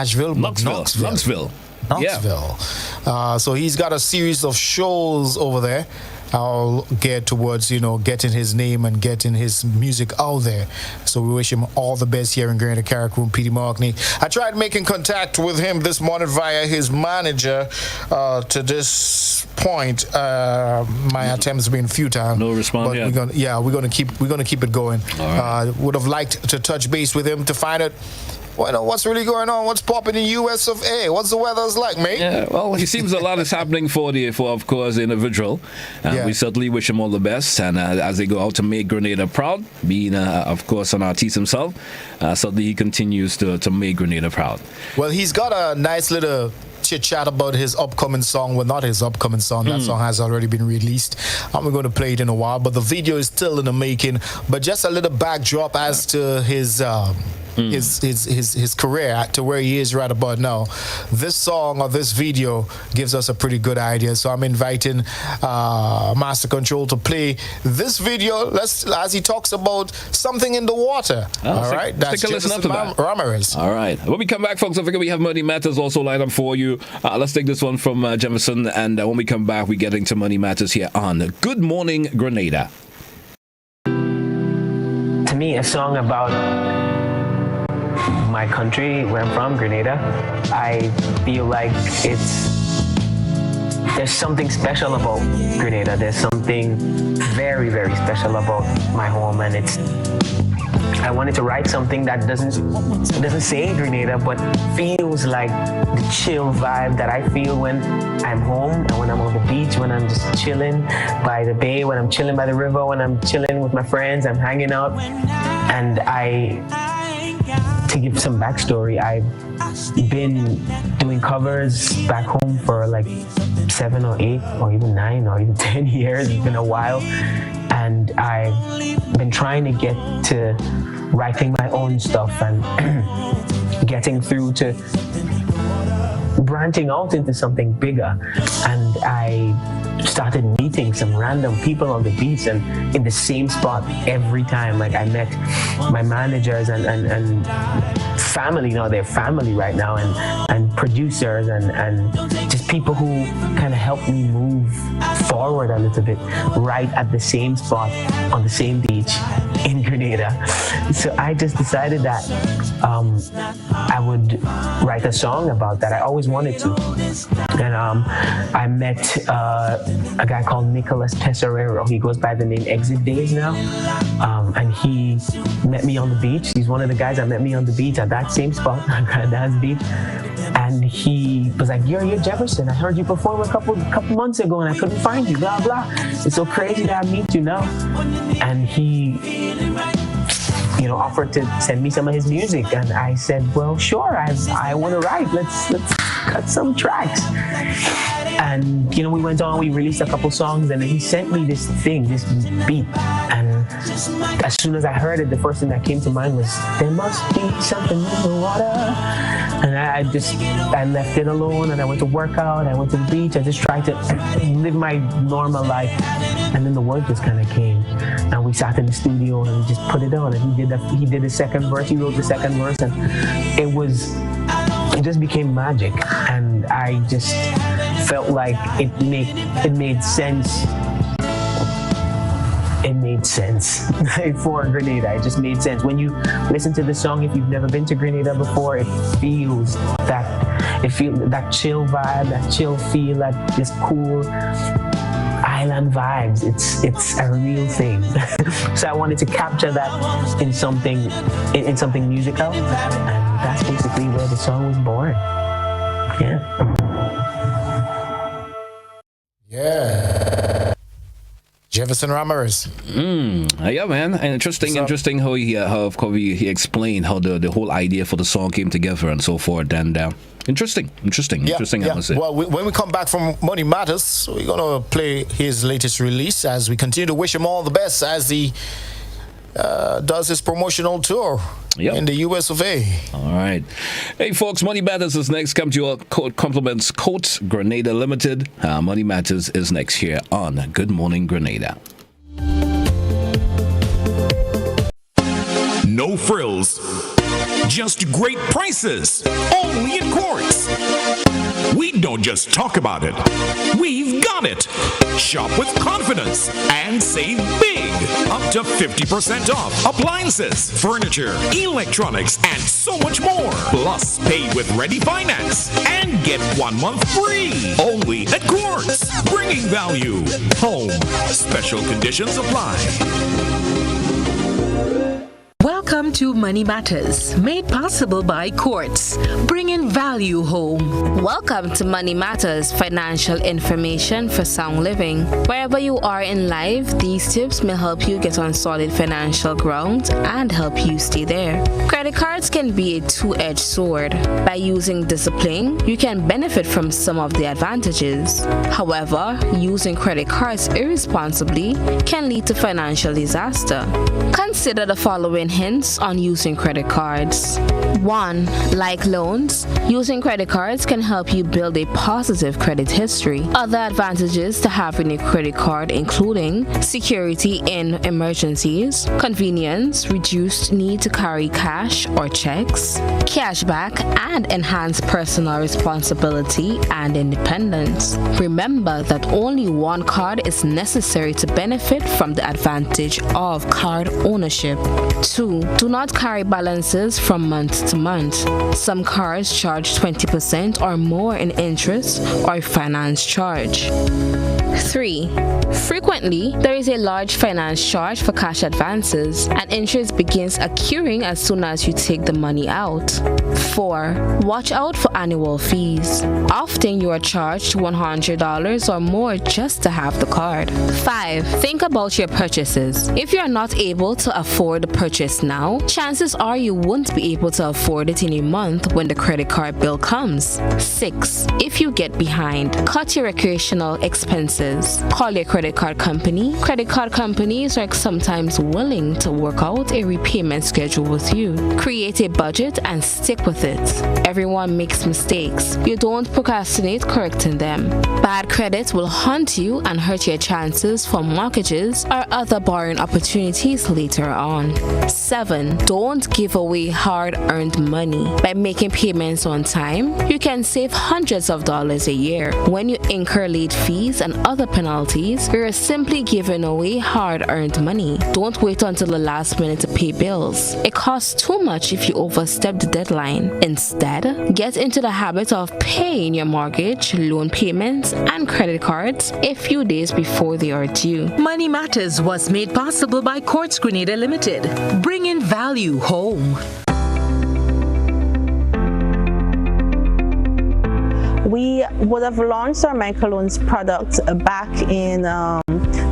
Yeah. So he's got a series of shows over there. I'll get towards, getting his name and getting his music out there. So we wish him all the best here in Grenada Carrick Room, Petey Markney. I tried making contact with him this morning via his manager. To this point, my attempts have been futile. No response but yet. we're gonna keep it going. Right. Would have liked to touch base with him to find out what's really going on, what's popping in US of A, what's the weather's like, mate? Yeah, well, it seems a lot is happening for of course, the individual. We certainly wish him all the best, and as they go out to make Grenada proud, being, of course, an artist himself, certainly he continues to make Grenada proud. Well, he's got a nice little chit-chat about his upcoming song. Well, not his upcoming song. That song has already been released. We're going to play it in a while, but the video is still in the making. But just a little backdrop as to his career to where he is right about now. This song or this video gives us a pretty good idea. So I'm inviting Master Control to play this video as he talks about something in the water. All right, that's take a listen up to that. Ramirez. All right. When we come back, folks, I figure we have Money Matters also lined up for you. Let's take this one from Jefferson, and when we come back, we get into Money Matters here on Good Morning Grenada. To me, a song about my country, where I'm from, Grenada, I feel like there's something special about Grenada. There's something very, very special about my home, and I wanted to write something that doesn't say Grenada, but feels like the chill vibe that I feel when I'm home and when I'm on the beach, when I'm just chilling by the bay, when I'm chilling by the river, when I'm chilling with my friends, I'm hanging out. And to give some backstory, I've been doing covers back home for like 7 or 8 or even 9 or even 10 years. It's been a while. And I've been trying to get to writing my own stuff and getting through to branching out into something bigger. And I started meeting some random people on the beach and in the same spot every time. Like I met my managers and family, they're family right now, and producers and just people who kind of helped me move forward a little bit right at the same spot on the same beach in Grenada. So I just decided that I would write a song about that. I always wanted to. And I met a guy called Nicholas Tesorero. He goes by the name Exit Days now. And he met me on the beach. He's one of the guys that met me on the beach at that same spot, on Grenada's beach. And he was like, you're Jefferson. I heard you perform a couple months ago and I couldn't find you, blah, blah. It's so crazy that I meet you now. And he offered to send me some of his music. And I said, well, sure, I want to write. Let's cut some tracks. And, we went on, we released a couple songs, and then he sent me this beat. And as soon as I heard it, the first thing that came to mind was, there must be something in the water. And I left it alone, and I went to work out, I went to the beach, I just tried to live my normal life. And then the word just kind of came. And we sat in the studio and we just put it on. And he did the second verse, he wrote the second verse, and it just became magic. And I just felt like it made sense. It made sense for Grenada. It just made sense. When you listen to the song, if you've never been to Grenada before, it feels that chill vibe, that chill feel, that just cool. I island vibes. It's a real thing. So I wanted to capture that in something musical, and that's basically where the song was born. Yeah. Jefferson Ramirez. Yeah, man. And interesting how he explained how the whole idea for the song came together and so forth. And interesting, I must say. Well, when we come back from Money Matters, we're going to play his latest release as we continue to wish him all the best as he does his promotional tour in the US of A. All right. Hey, folks, Money Matters is next. Come to your compliments Coats, Grenada Limited. Money Matters is next here on Good Morning Grenada. No frills, just great prices, only at Quartz. We don't just talk about it, we've got it. Shop with confidence and save big. Up to 50% off appliances, furniture, electronics, and so much more. Plus, pay with ready finance and get 1 month free. Only at Quartz. Bringing value home. Special conditions apply. Welcome to Money Matters, made possible by Quartz, bringing value home. Welcome to Money Matters, financial information for sound living. Wherever you are in life, these tips may help you get on solid financial ground and help you stay there. Credit cards can be a two-edged sword. By using discipline, you can benefit from some of the advantages. However, using credit cards irresponsibly can lead to financial disaster. Consider the following hints on using credit cards. 1. Like loans, using credit cards can help you build a positive credit history. Other advantages to having a credit card including security in emergencies, convenience, reduced need to carry cash or checks, cashback, and enhanced personal responsibility and independence. Remember that only one card is necessary to benefit from the advantage of card ownership. 2. Do not carry balances from month to month. Some cards charge 20% or more in interest or finance charge. 3. Frequently, there is a large finance charge for cash advances, and interest begins accruing as soon as you take the money out. 4. Watch out for annual fees. Often you are charged $100 or more just to have the card. 5. Think about your purchases. If you are not able to afford the purchase now, chances are you won't be able to afford it in a month when the credit card bill comes. 6. If you get behind, cut your recreational expenses. Call your credit card company. Credit card companies are sometimes willing to work out a repayment schedule with you. Create a budget and stick with it. Everyone makes mistakes. You don't procrastinate correcting them. Bad credit will haunt you and hurt your chances for mortgages or other borrowing opportunities later on. 7. Don't give away hard-earned money. By making payments on time, you can save hundreds of dollars a year. When you incur late fees and other penalties, you're simply giving away hard-earned money. Don't wait until the last minute to pay bills. It costs too much if you overstep the deadline. Instead, get into the habit of paying your mortgage, loan payments, and credit cards a few days before they are due. Money Matters was made possible by Quartz Grenada Limited, bringing value home. We would have launched our microloans product back in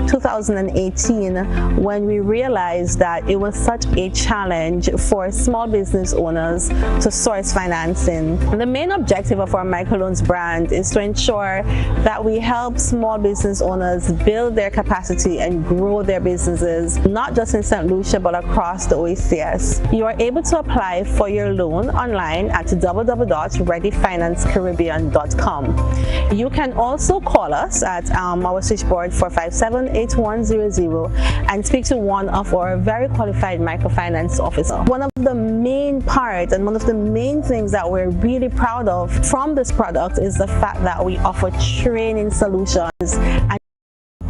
2018 when we realized that it was such a challenge for small business owners to source financing. The main objective of our microloans brand is to ensure that we help small business owners build their capacity and grow their businesses, not just in St. Lucia but across the OACS. You are able to apply for your loan online at www.readyfinancecaribbean.com. You can also call us at our switchboard 457-8100 and speak to one of our very qualified microfinance officers. One of the main parts and one of the main things that we're really proud of from this product is the fact that we offer training solutions and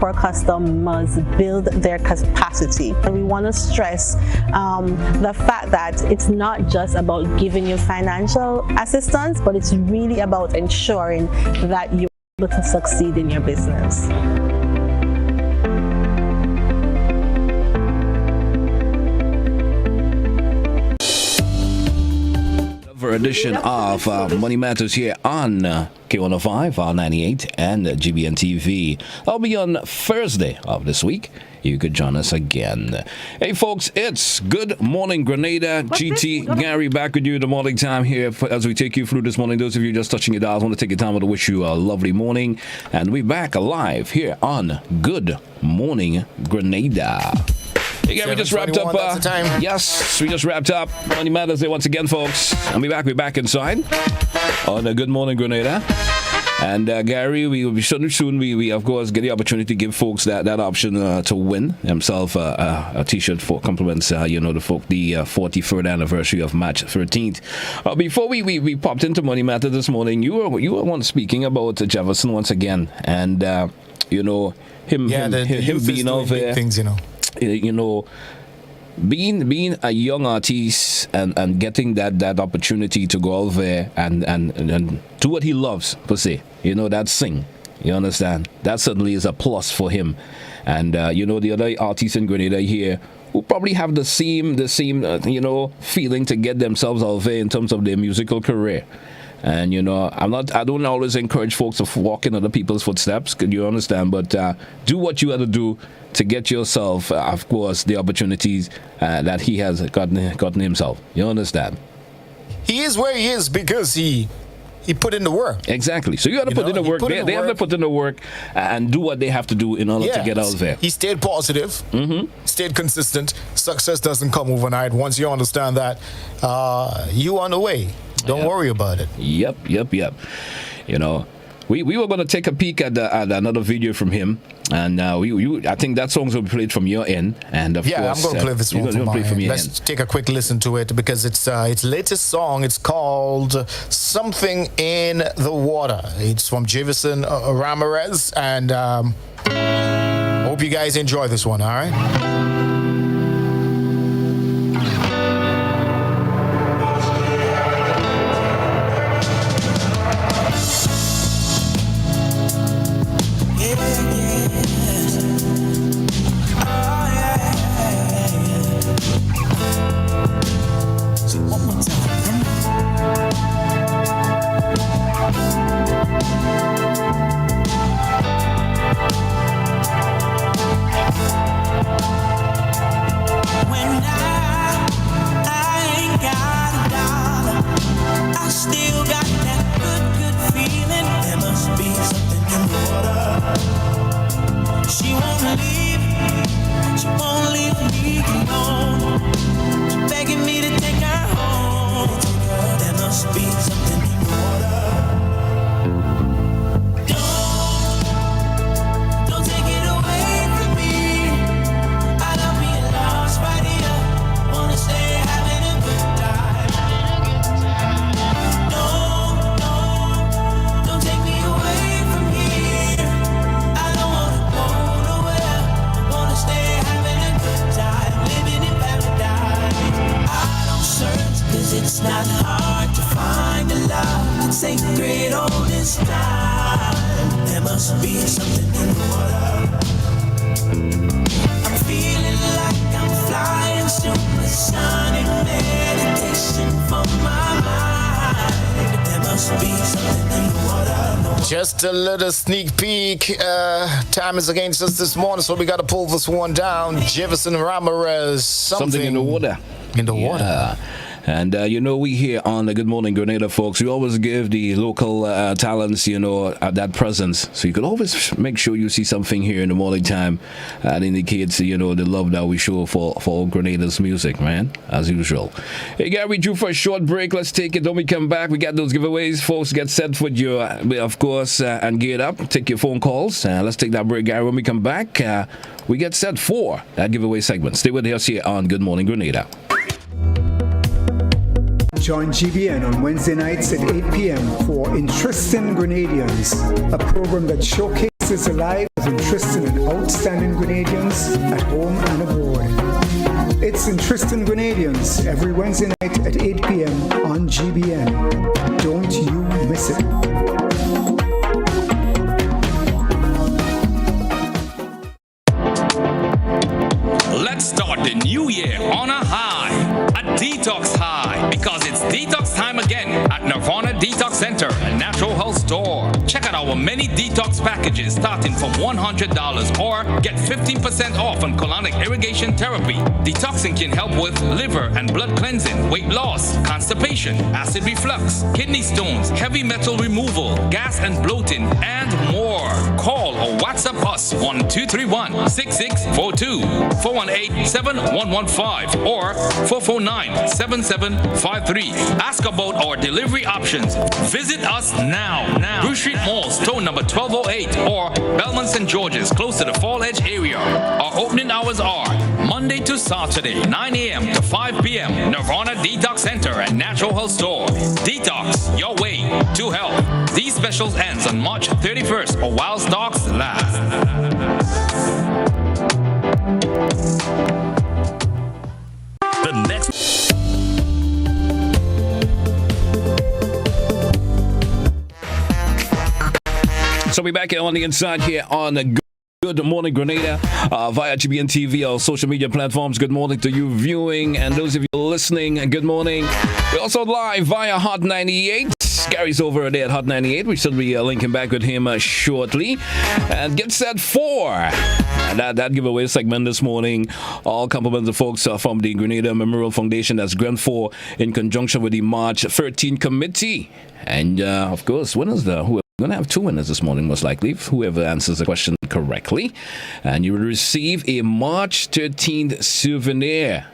our customers build their capacity. And we want to stress the fact that it's not just about giving you financial assistance, but it's really about ensuring that you're able to succeed in your business. edition of Money Matters here on K105, R98, and GBN TV. I'll be on Thursday of this week. You could join us again. Hey, folks, it's Good Morning Grenada. GT, Gary, back with you in the morning time here as we take you through this morning. Those of you just touching your dials, I want to take your time to wish you a lovely morning. And we're back alive here on Good Morning Grenada. Hey, Gary, we just wrapped up. Yes, we just wrapped up Money Matters Day once again, folks. And we're back inside on Good Morning Grenada. And Gary, we will be soon. We of course get the opportunity to give folks that option to win himself a T-shirt for compliments. The 43rd anniversary of March 13th. Before we popped into Money Matter this morning, you were one speaking about Jefferson once again, and him being out there. Things, being a young artist and getting that opportunity to go out there and do what he loves, per se, that sing, you understand, that certainly is a plus for him. And the other artists in Grenada here who probably have the same feeling to get themselves out there in terms of their musical career. And I don't always encourage folks to walk in other people's footsteps, you understand, but do what you have to do to get yourself, of course, the opportunities that he has gotten himself. You understand? He is where he is because he put in the work. Exactly. So you have to put in the work. They have to put in the work and do what they have to do in order to get out there. He stayed positive, stayed consistent. Success doesn't come overnight. Once you understand that, you on the way. Don't worry about it. Yep. We were going to take a peek at another video from him, and I think that song's will be played from your end, and of course, I'm going to play this one from my end. Let's take a quick listen to it because it's latest song. It's called "Something in the Water." It's from Jefferson Ramirez, and hope you guys enjoy this one. All right. Just a little sneak peek. Time is against us this morning, so we got to pull this one down. Jefferson Ramirez, something in the water. In the water. And, we here on the Good Morning Grenada, folks, we always give the local talents, that presence. So you can always make sure you see something here in the morning time that indicates, the love that we show for Grenada's music, man, as usual. Hey, Gary, we drew for a short break. Let's take it. When we come back, we got those giveaways. Folks, get set for your, of course, and geared up. Take your phone calls. Let's take that break, Gary. When we come back, we get set for that giveaway segment. Stay with us here on Good Morning Grenada. Join GBN on Wednesday nights at 8 p.m. for Interesting Grenadians, a program that showcases the lives of interesting and outstanding Grenadians at home and abroad. It's Interesting Grenadians every Wednesday night at 8 p.m. on GBN. Don't you miss it. Let's start the new year on a high, a detox high, because it's detox time again Nirvana Detox Center and Natural Health Store. Check out our many detox packages starting from $100 or get 15% off on colonic irrigation therapy. Detoxing can help with liver and blood cleansing, weight loss, constipation, acid reflux, kidney stones, heavy metal removal, gas and bloating, and more. Call or WhatsApp us on 231-6642, 418-7115, or 449-7753. Ask about our delivery options. Visit us now. Bruce Street Mall, store number 1208, or Belmont St. George's, close to the Fall Edge area. Our opening hours are Monday to Saturday, 9 a.m. to 5 p.m. Nirvana Detox Center and Natural Health Store. Detox your way to health. These specials ends on March 31st or while stocks last. The next. So we're back on the inside here on Good Morning Grenada via GBN TV, our social media platforms. Good morning to you viewing, and those of you listening, good morning. We're also live via Hot 98. Gary's over there at Hot 98. We should be linking back with him shortly. And get set for that giveaway segment this morning. All compliments of folks from the Grenada Memorial Foundation, that's Gren 4, in conjunction with the March 13 committee. And of course, winners we're going to have two winners this morning, most likely, whoever answers the question correctly. And you will receive a March 13th souvenir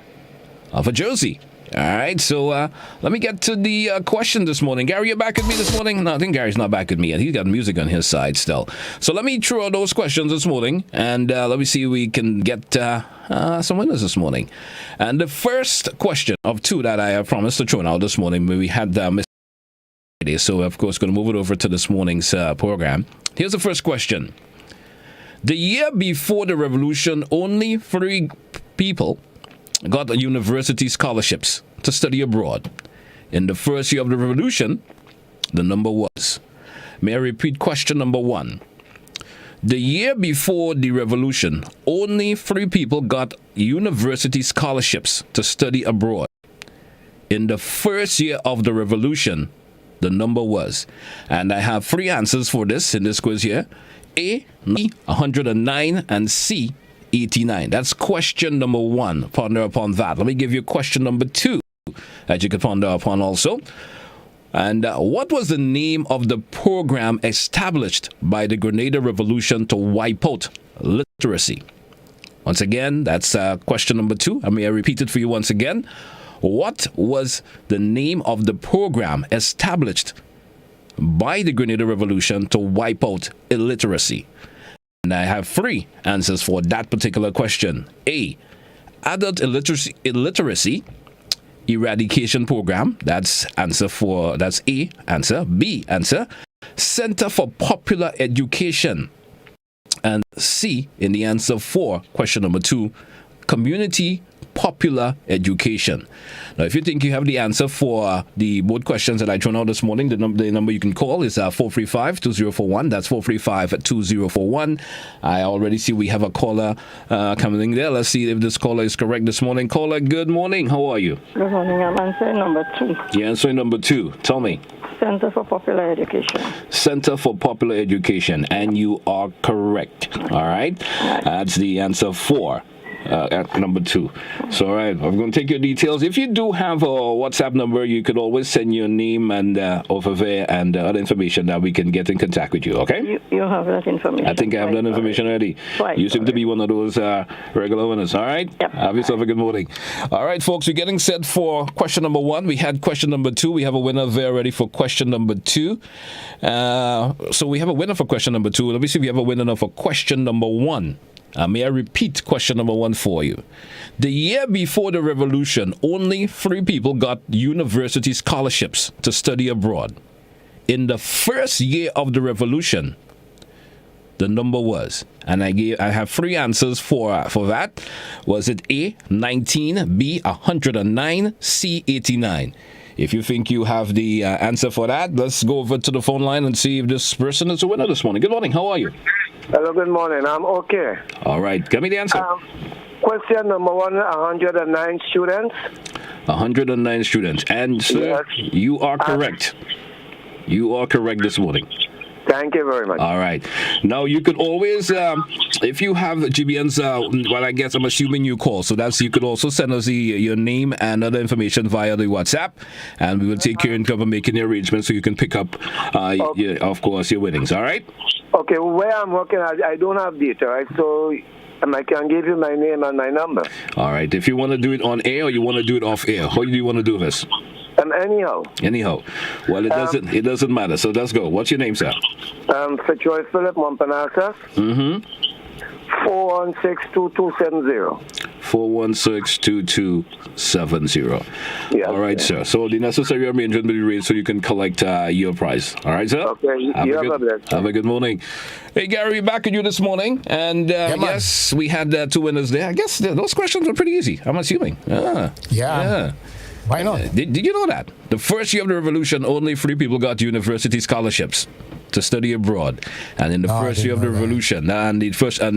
of a jersey. All right, so let me get to the question this morning. Gary, you're back with me this morning? No, I think Gary's not back with me yet. He's got music on his side still. So let me throw out those questions this morning, and let me see if we can get some winners this morning. And the first question of two that I promised to throw out this morning, we had Miss. So, of course, going to move it over to this morning's program. Here's the first question. The year before the revolution, only 3 people got university scholarships to study abroad. In the first year of the revolution, the number was. May I repeat question number 1? The year before the revolution, only 3 people got university scholarships to study abroad. In the first year of the revolution, the number was. And I have 3 answers for this in this quiz here. A, 109, and C, 89. That's question number 1. Ponder upon that. Let me give you question number 2 that you could ponder upon also. And what was the name of the program established by the Grenada Revolution to wipe out literacy? Once again, that's question number 2. May I repeat it for you once again? What was the name of the program established by the Grenada Revolution to wipe out illiteracy? And I have 3 answers for that particular question. A, Adult Illiteracy Eradication Program. That's A answer. B answer, Center for Popular Education. And C, in the answer for question number 2, Community Popular Education. Now, if you think you have the answer for the both questions that I thrown out this morning, the number you can call is 435-2041. That's 435-2041. I already see we have a caller coming in there. Let's see if this caller is correct this morning. Caller, good morning. How are you? Good morning. I'm answering number 2. You're answering number 2. Tell me. Center for Popular Education. Center for Popular Education. And you are correct. All right? That's the answer for number 2. So, all right, I'm going to take your details. If you do have a WhatsApp number, you could always send your name and over there and other information that we can get in contact with you, okay? You have that information. I think I have that information already. You seem to be one of those regular winners, all right? Yep. Have yourself a good morning. All right, folks, we're getting set for question number 1. We had question number 2. We have a winner there ready for question number 2. So we have a winner for question number 2. Let me see if we have a winner for question number 1. May I repeat question number 1 for you? The year before the revolution, only 3 people got university scholarships to study abroad. In the first year of the revolution, the number was, and I have 3 answers for that. Was it A, 19, B, 109, C, 89? If you think you have the answer for that, let's go over to the phone line and see if this person is a winner this morning. Good morning. How are you? Hello, good morning. I'm okay. All right. Give me the answer. Question number 109 students. 109 students. And, sir, Yes. you are correct. You are correct this morning. Thank you very much. All right. Now, you could always, if you have GBN's, well, I guess I'm assuming you call. So you could also send us your name and other information via the WhatsApp, and we will take care and cover making the arrangements so you can pick up, of course, your winnings. All right? Okay, where I'm working, I don't have data, right? So I can give you my name and my number. All right. If you want to do it on air or you want to do it off air, how do you want to do this? Anyhow. Well, it doesn't matter. So let's go. What's your name, sir? Fitzroy Philip Montparnasse. 416-2270. 416-2270. Yeah. All right, sir. So the necessary arrangement will be raised so you can collect your prize. All right, sir? Okay. Have a good morning. Hey, Gary, we're back at you this morning. And yes, we had 2 winners there. I guess those questions were pretty easy, I'm assuming. Yeah. Why not? Did you know that? The first year of the revolution, only 3 people got university scholarships to study abroad. And in the first year of the revolution, in the first year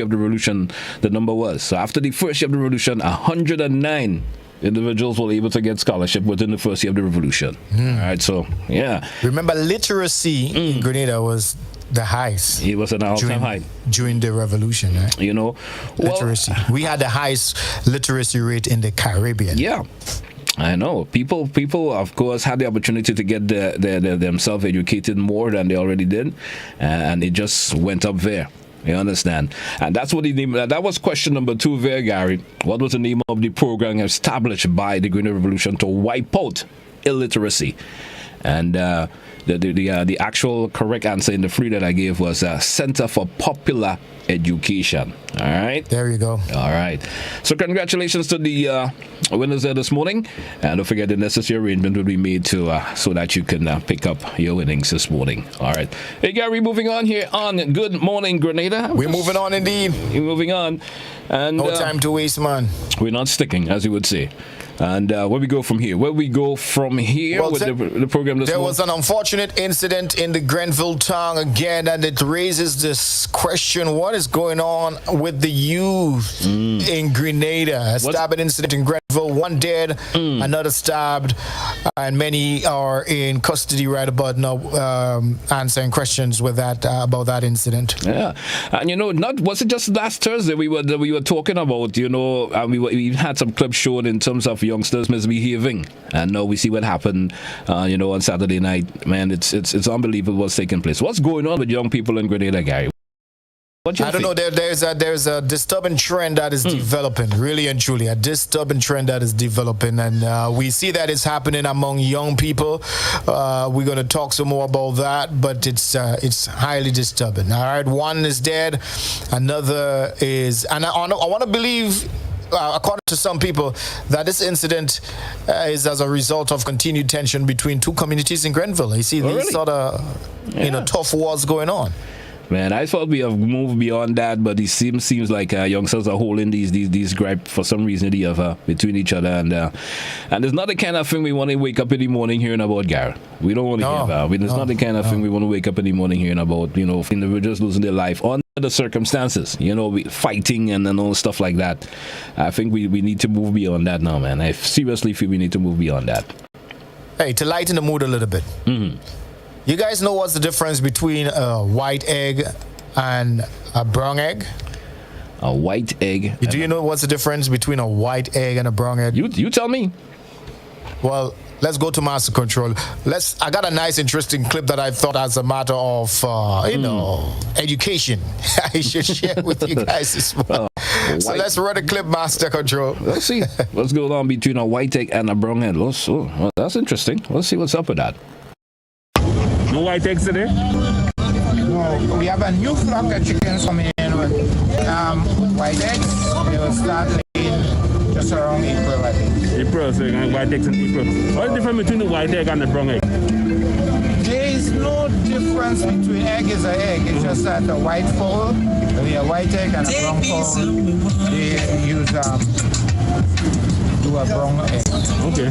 of the revolution, the number was. So after the first year of the revolution, 109 individuals were able to get scholarship within the first year of the revolution. All right, so, yeah. Remember, literacy in Grenada was the highest. It was an all-time high. During the revolution, right? You know, literacy. We had the highest literacy rate in the Caribbean. Yeah. I know. People, of course, had the opportunity to get themselves educated more than they already did, and it just went up there. You understand? And that's what the name. That was question number 2 there, Gary. What was the name of the program established by the Green Revolution to wipe out illiteracy? And the actual correct answer in the 3 that I gave was Center for Popular Education. All right. There you go. All right. So congratulations to the winners there this morning, and don't forget the necessary arrangement will be made to so that you can pick up your winnings this morning. All right. Hey, Gary, moving on here on Good Morning Grenada. We're moving on indeed. We're moving on, and no time to waste, man. We're not sticking, as you would say. And where we go from here? With the program this morning? There was an unfortunate incident in the Grenville town again, and it raises this question: what is going on with the youth in Grenada? A stabbing incident in Grenville, 1 dead, another stabbed, and many are in custody right about now, answering questions with that about that incident. Yeah, and was it just last Thursday we were talking about? We had some clips shown in terms of youngsters misbehaving, and now we see what happened on Saturday night. Man, it's unbelievable what's taking place. What's going on with young people in Grenada, Gary? I don't know. There's a disturbing trend that is developing, really and truly, a disturbing trend that is developing, and we see that it's happening among young people. We're going to talk some more about that, but it's highly disturbing. All right, 1 is dead, another is, and I want to believe, according to some people, that this incident is as a result of continued tension between 2 communities in Grenville. You see these sort of tough wars going on. Man, I thought we have moved beyond that, but it seems like youngsters are holding these gripe for some reason or the other between each other, and it's not the kind of thing we want to wake up in the morning hearing about, Gary. We don't want to hear about. It's not the kind of thing we want to wake up in the morning hearing about. Individuals losing their life under the circumstances. Fighting and all stuff like that. I think we need to move beyond that now, man. I seriously feel we need to move beyond that. Hey, to lighten the mood a little bit. You guys know what's the difference between a white egg and a brown egg? A white egg. Do you know what's the difference between a white egg and a brown egg? You tell me. Well, let's go to Master Control. I got a nice, interesting clip that I thought, as a matter of, education, I should share with you guys this morning. So let's run the clip, Master Control. Let's see what's going on between a white egg and a brown egg. Well, that's interesting. Let's see what's up with that. No white eggs today? No, we have a new flock of chickens coming in with white eggs. They will start laying just around April, I think. April, so you're going to white eggs in April. What's the difference between the white egg and the brown egg? There is no difference between egg is an egg. It's just that the white fowl, the white egg and a brown fowl, they use do a brown egg. Okay.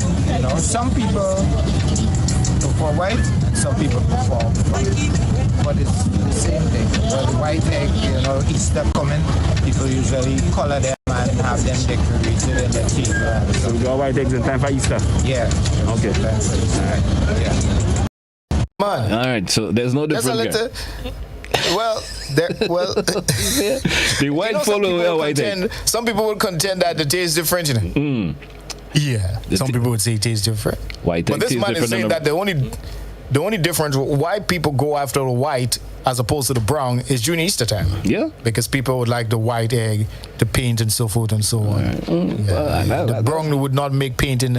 Some people for white, and some people for black. But it's the same thing. But the white egg, Easter coming, people usually color them have them decorated and the table. So we got white eggs in time for Easter? Yeah. Okay. Yeah. Man. All right, so there's no difference here. The white follow white egg. Some people would contend that the taste is different, you know? Yeah. Some people would say it tastes different. White but egg this man is saying that the only difference why people go after the white as opposed to the brown is during Easter time. Yeah. Because people would like the white egg, the paint and so forth and so on. The brown would not make painting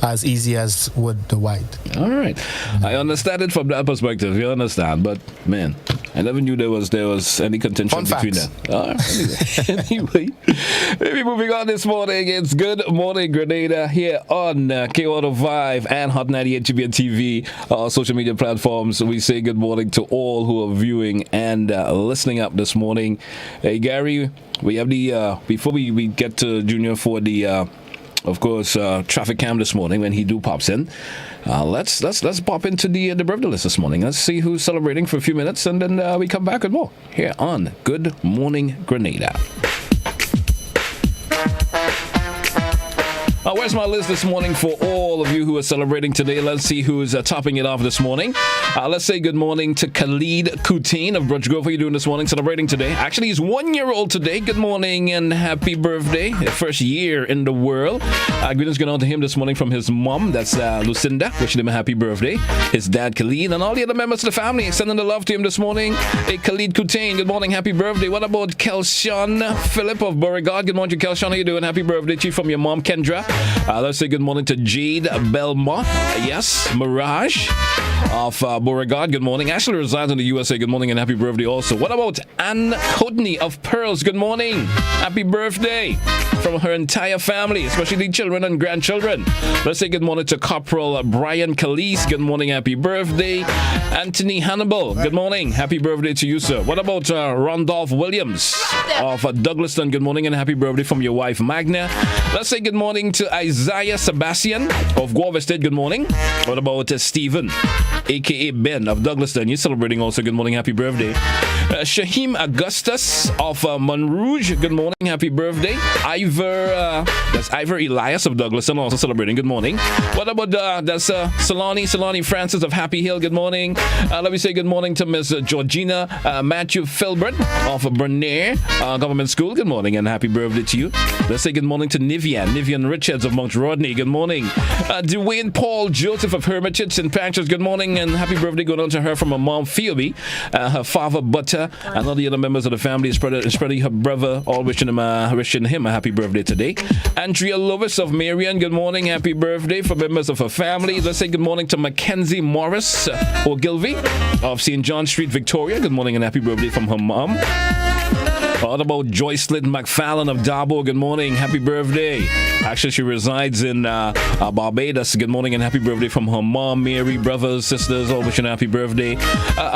as easy as would the white. All right. I understand it from that perspective. You understand. But, man, I never knew there was any contention between them. All right. Anyway, maybe moving on this morning. It's Good Morning Grenada here on K105 and Hot 98 GBN TV, social media platforms. We say good morning to all who are viewing and listening up this morning. Hey, Gary, we have the, before we get to Junior for the, of course, traffic cam this morning when he pops in. Let's pop into the birthday list this morning. Let's see who's celebrating for a few minutes, and then we come back with more here on Good Morning Grenada. Where's my list this morning for all of you who are celebrating today? Let's see who's topping it off this morning. Let's say good morning to Khalid Kutain of Brunch Grove. How are you doing this morning? Celebrating today. Actually, he's 1 year old today. Good morning and happy birthday. First year in the world. Greetings going on to him this morning from his mom. That's Lucinda. Wishing him a happy birthday. His dad, Khalid, and all the other members of the family. Sending the love to him this morning. Hey, Khalid Kutain. Good morning. Happy birthday. What about Kelshawn Phillip of Beauregard? Good morning to Kelshawn. How you doing? Happy birthday to you from your mom, Kendra. Let's say good morning to Jade Belmont. Yes, Mirage of Beauregard. Good morning. Ashley resides in the USA. Good morning and happy birthday also. What about Ann Courtney of Pearls? Good morning. Happy birthday from her entire family, especially the children and grandchildren. Let's say good morning to Corporal Brian Calise. Good morning. Happy birthday. Anthony Hannibal. Good morning. Happy birthday to you, sir. What about Randolph Williams of Douglaston? Good morning and happy birthday from your wife, Magna. Let's say good morning to Isaiah Sebastian of Guava State. Good morning. What about Stephen, a.k.a. Ben of Douglaston? You're celebrating also. Good morning. Happy birthday. Shahim Augustus of Monrouge. Good morning. Happy birthday. That's Ivor Elias of Douglaston also celebrating. Good morning. What about that's Solani Francis of Happy Hill. Good morning. Let me say good morning to Miss Georgina Matthew Filbert of Bernier Government School. Good morning and happy birthday to you. Let's say good morning to Nivian Richards of Mount Rodney. Good morning. Dwayne Paul Joseph of Hermitage St. Patrick's. Good morning and happy birthday going on to her from her mom Phoebe, her father Butter, and all the other members of the family, especially her brother, all wishing him a happy birthday today. Andrea Lewis of Marion. Good morning. Happy birthday for members of her family. Let's say good morning to Mackenzie Morris Ogilvy of St. John Street, Victoria. Good morning and happy birthday from her mom. What about Joycelyn McFallon of Dabo? Good morning. Happy birthday. Actually, she resides in Barbados. Good morning and happy birthday from her mom, Mary, brothers, sisters, all wishing happy birthday.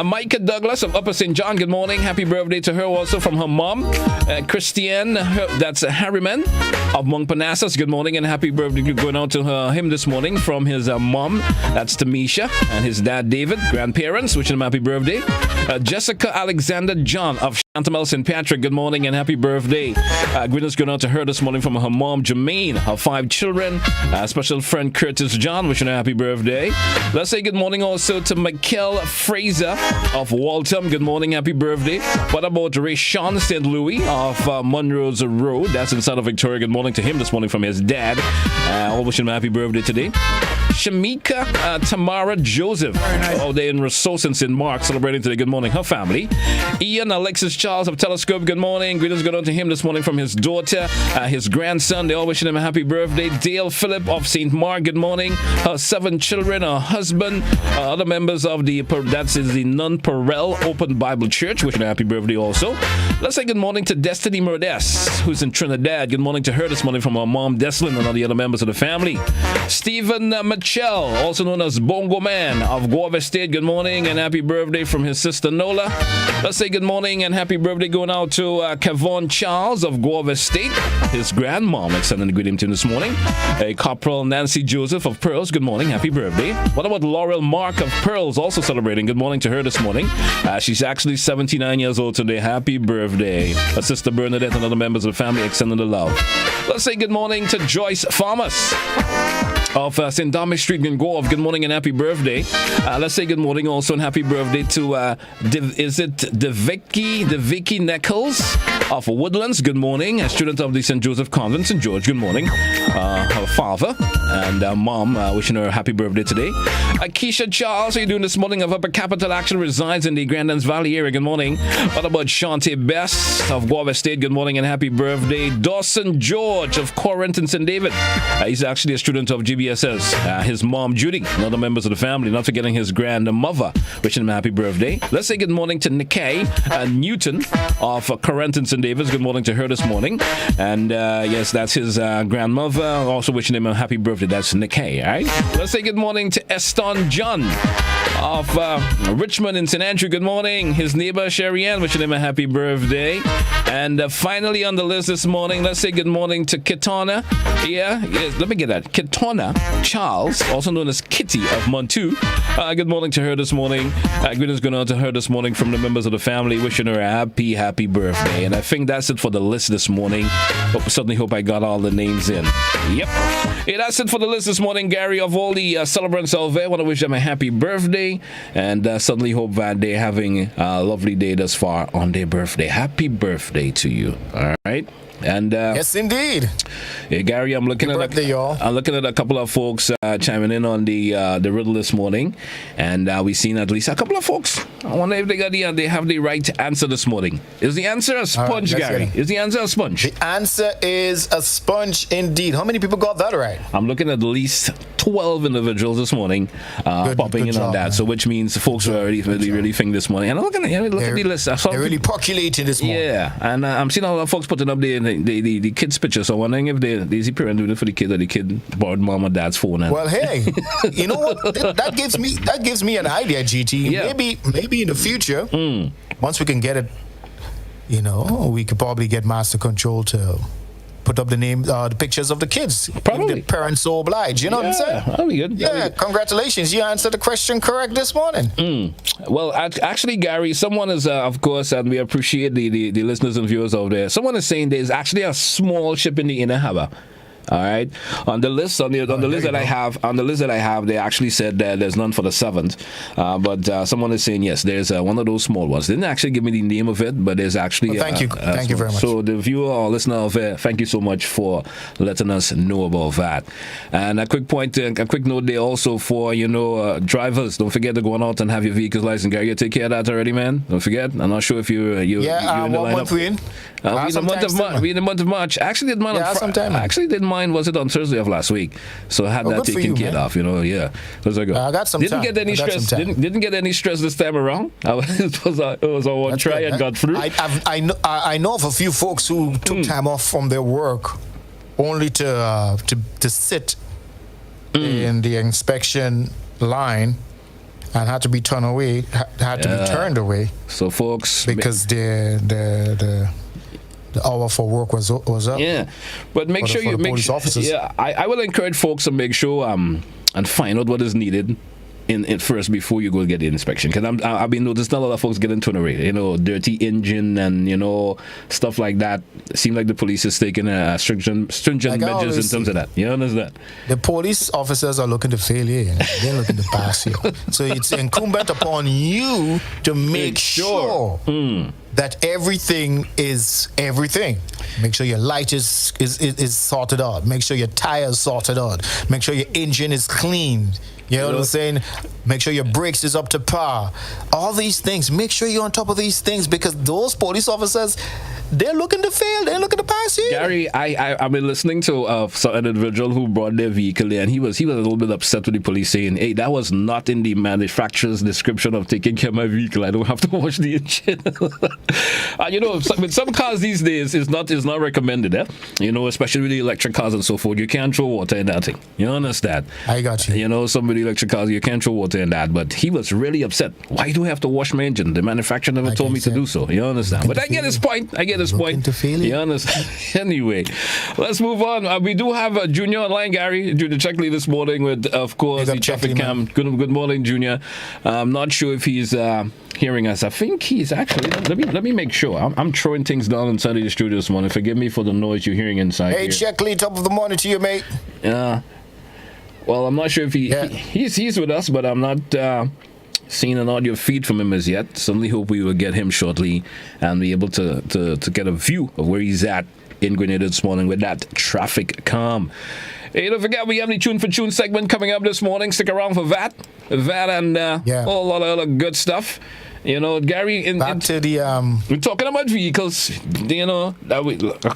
Micah Douglas of Upper St. John. Good morning. Happy birthday to her also from her mom. Christiane, that's Harriman of Montparnasse. Good morning and happy birthday going out to him this morning from his mom. That's Tamisha and his dad, David. Grandparents, wishing him happy birthday. Jessica Alexander John of Chantamel St. Patrick. Good morning and happy birthday. Greetings going out to her this morning from her mom, Jermaine, her 5 children. Special friend Curtis John, wishing her happy birthday. Let's say good morning also to Mikel Fraser of Waltham. Good morning, happy birthday. What about Ray Sean St. Louis of Monroe's Road? That's inside of Victoria. Good morning to him this morning from his dad. All wishing him a happy birthday today. Shamika Tamara Joseph, all day in Ressource in St. Mark, celebrating today. Good morning, her family. Ian Alexis Charles of Telescope. Good morning. Greetings go on to him this morning from his daughter, his grandson. They all wishing him a happy birthday. Dale Phillip of St. Mark. Good morning. Her 7 children, her husband, other members of the Nun Perel Open Bible Church, wishing a happy birthday also. Let's say good morning to Destiny Modest, who's in Trinidad. Good morning to her this morning from her mom, Deslin, and all the other members of the family. Stephen Mitchell, also known as Bongo Man of Guava State. Good morning and happy birthday from his sister Nola. Let's say good morning and happy birthday going out to Kevon Charles of Guava State. His grandmom extending the greeting to him this morning. Corporal Nancy Joseph of Pearls. Good morning. Happy birthday. What about Laurel Mark of Pearls, also celebrating? Good morning to her this morning. She's actually 79 years old today. Happy birthday. birthday. Sister Bernadette and other members of the family extending the love. Let's say good morning to Joyce Farmers of St. Thomas Street in Grove. Good morning and happy birthday. Let's say good morning also and happy birthday to the Vicky Nichols of Woodlands. Good morning. A student of the St. Joseph Convent, St. George. Good morning. Her father and mom wishing her a happy birthday today. Keisha Charles, how are you doing this morning? Of Upper Capital Action resides in the Grandlands Valley area. Good morning. What about Shantae Best of Guava State? Good morning and happy birthday. Dawson George of Corinth and St. David. He's actually a student of GBSS. His mom, Judy, and other members of the family, not forgetting his grandmother, wishing him a happy birthday. Let's say good morning to Nikkei Newton of Corinth and St. David's. Good morning to her this morning. And yes, that's his grandmother. Also wishing him a happy birthday. That's Nikkei, all right? Let's say good morning to Eston John of Richmond and St. Andrew. Good morning. His neighbor, Sherry Ann, wishing him a happy birthday. And finally on the list this morning, let's say good morning to Kitana. Yes, let me get that. Kitana Charles, also known as Kitty of Montu. Good morning to her this morning. Greetings going on to her this morning from the members of the family, wishing her a happy birthday. And I think that's it for the list this morning. Certainly hope I got all the names in. Yep. Yeah, that's it for the list this morning, Gary. Of all the celebrants out there, I want to wish them a happy birthday. And certainly hope that they're having a lovely day thus far on their birthday. Happy birthday to you. All right. And yes, indeed. Yeah, Gary, I'm looking at a couple of folks chiming in on the riddle this morning, and we've seen at least a couple of folks. I wonder if they have the right answer this morning. Is the answer a sponge, Gary? Is the answer a sponge? The answer is a sponge indeed. How many people got that right? I'm looking at least 12 individuals this morning popping in on that. Man. So which means folks are really think this morning. And I'm looking at the list. They're really percolating this morning. Yeah, and I'm seeing a lot of folks putting up the kids' pictures. So I'm wondering if the parent doing it for the kid, or the kid borrowed mom or dad's phone. Well, hey, you know what? That gives me an idea, GT. Yeah. Maybe in the future, once we can get it, we could probably get Master Control to put up the pictures of the kids. Probably. The parents so obliged. You know what I'm saying? That'll be good. Yeah, congratulations. You answered the question correct this morning. Well, actually, Gary, someone is, of course, and we appreciate the listeners and viewers out there. Someone is saying there's actually a small ship in the Inner Harbor. All right. On the list that I have, they actually said that there's none for the 7th. But someone is saying yes, there's one of those small ones. They didn't actually give me the name of it, but there's actually. Thank you very much. So the viewer or listener of it, thank you so much for letting us know about that. And a quick note there also for drivers. Don't forget to go on out and have your vehicle's license. Gary, you take care of that already, man. Don't forget. I'm not sure if you're in the lineup. Month we in? We in the month of March. Actually, did mine sometime. Mine was it on Thursday of last week, so I had that taken care of. Yeah. I got some didn't time. Get any stress. Didn't get any stress this time around. It was a one try and got through. I know of a few folks who took time off from their work only to sit in the inspection line and had to be turned away. Had to be turned away. So folks, because the hour for work was up. Yeah, but make sure you make sure. Yeah, I will encourage folks to make sure and find out what is needed in first before you go get the inspection. Because I've been noticing a lot of folks getting turned away. Dirty engine and stuff like that. It seems like the police is taking stringent measures in terms of that. You understand? The police officers are looking to fail you. They're looking to pass you. So it's incumbent upon you to make sure that everything is everything. Make sure your light is sorted out. Make sure your tires sorted out. Make sure your engine is cleaned. You know what I'm saying? Make sure your brakes is up to par. All these things. Make sure you're on top of these things, because those police officers, they're looking to fail. They're looking to pass you. Gary, I've been listening to an individual who brought their vehicle there, and he was a little bit upset with the police, saying, "Hey, that was not in the manufacturer's description of taking care of my vehicle. I don't have to wash the engine." With some cars these days, it's not recommended. Especially with the electric cars and so forth. You can't throw water in that thing. You understand? I got you. Some of the electric cars, you can't throw water in that. But he was really upset. Why do I have to wash my engine? The manufacturer never told me to do so. You understand? But I get his point. at this point. You understand? Anyway, let's move on. We do have Junior online, Gary. Junior Checkley this morning with, of course, the traffic cam. Good morning, Junior. I'm not sure if he's hearing us. I think he's actually. Let me make sure. I'm throwing things down inside of the studio this morning. Forgive me for the noise you're hearing inside. Hey, Checkley, top of the morning to you, mate. Yeah. Well, I'm not sure if he's with us, but I'm not seeing an audio feed from him as yet. Certainly hope we will get him shortly and be able to get a view of where he's at in Grenada this morning with that traffic calm. Hey, don't forget, we have the Tune for Tune segment coming up this morning. Stick around for that and a whole lot of other good stuff. You know, Gary, we're talking about vehicles. You know,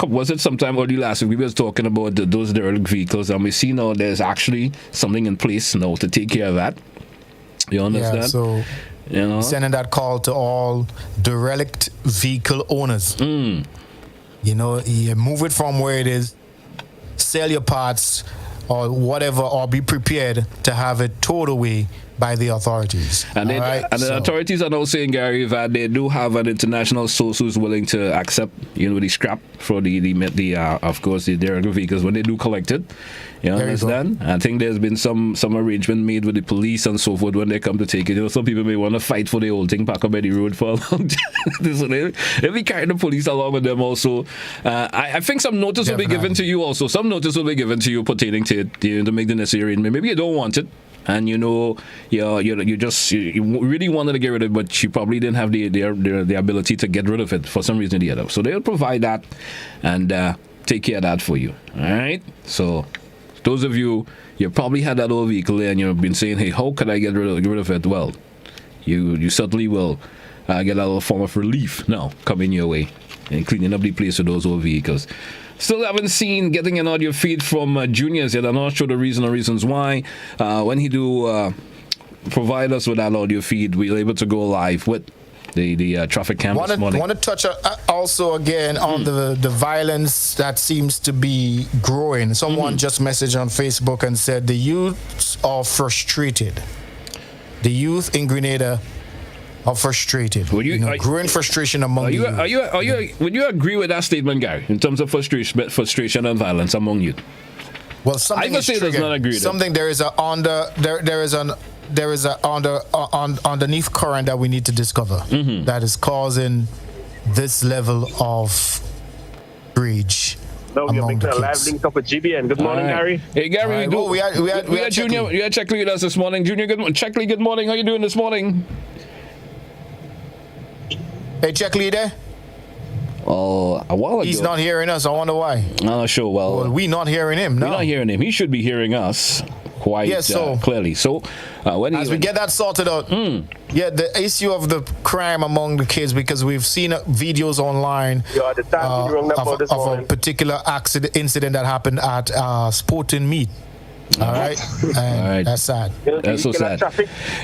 was it sometime early last week we was talking about those derelict vehicles, and we see now there's actually something in place now to take care of that. You understand? Yeah, so sending that call to all derelict vehicle owners. You know, you move it from where it is, sell your parts or whatever, or be prepared to have it towed away by the authorities. And the authorities are now saying, Gary, that they do have an international source who's willing to accept, the scrap for the of course, the derelict vehicles when they do collect it. You understand? I think there's been some arrangement made with the police and so forth when they come to take it. You know, some people may want to fight for the whole thing back up by the road for a long time. So they'll be carrying the police along with them also. I think some notice will be given to you also. Some notice will be given to you pertaining to it, to make the necessary arrangement. Maybe you don't want it, and you really wanted to get rid of it, but you probably didn't have the ability to get rid of it for some reason or the other. So they'll provide that and take care of that for you. All right? So those of you probably had that old vehicle there and you've been saying, hey, how could I get rid of it? Well, you certainly will get a little form of relief now coming your way and cleaning up the place with those old vehicles. Still haven't seen getting an audio feed from Juniors yet. I'm not sure the reasons why. When he do provide us with that audio feed, we're able to go live with the traffic cam this morning. Want to touch also again on the violence that seems to be growing. Someone just messaged on Facebook and said the youth are frustrated. The youth in Grenada are frustrated. Growing frustration among the youth. Would you agree with that statement, Gary, in terms of frustration and violence among youth? Well, something is triggered. Does not agree. Something there is an underneath current that we need to discover that is causing this level of rage. No, you're making a live link up with GBN. Good morning, Gary. Hey, Gary, we had Junior. We had Checkley with us this morning. Junior, Checkley, good morning. How you doing this morning? Hey, Checkley, there? Oh, a while ago. He's not hearing us. I wonder why. I'm not sure. Well, we're not hearing him. No, we're not hearing him. He should be hearing us quite clearly. So, as we get that sorted out, the issue of the crime among the kids, because we've seen videos online of a particular incident that happened at Sporting Meet. All right, that's sad. That's so sad.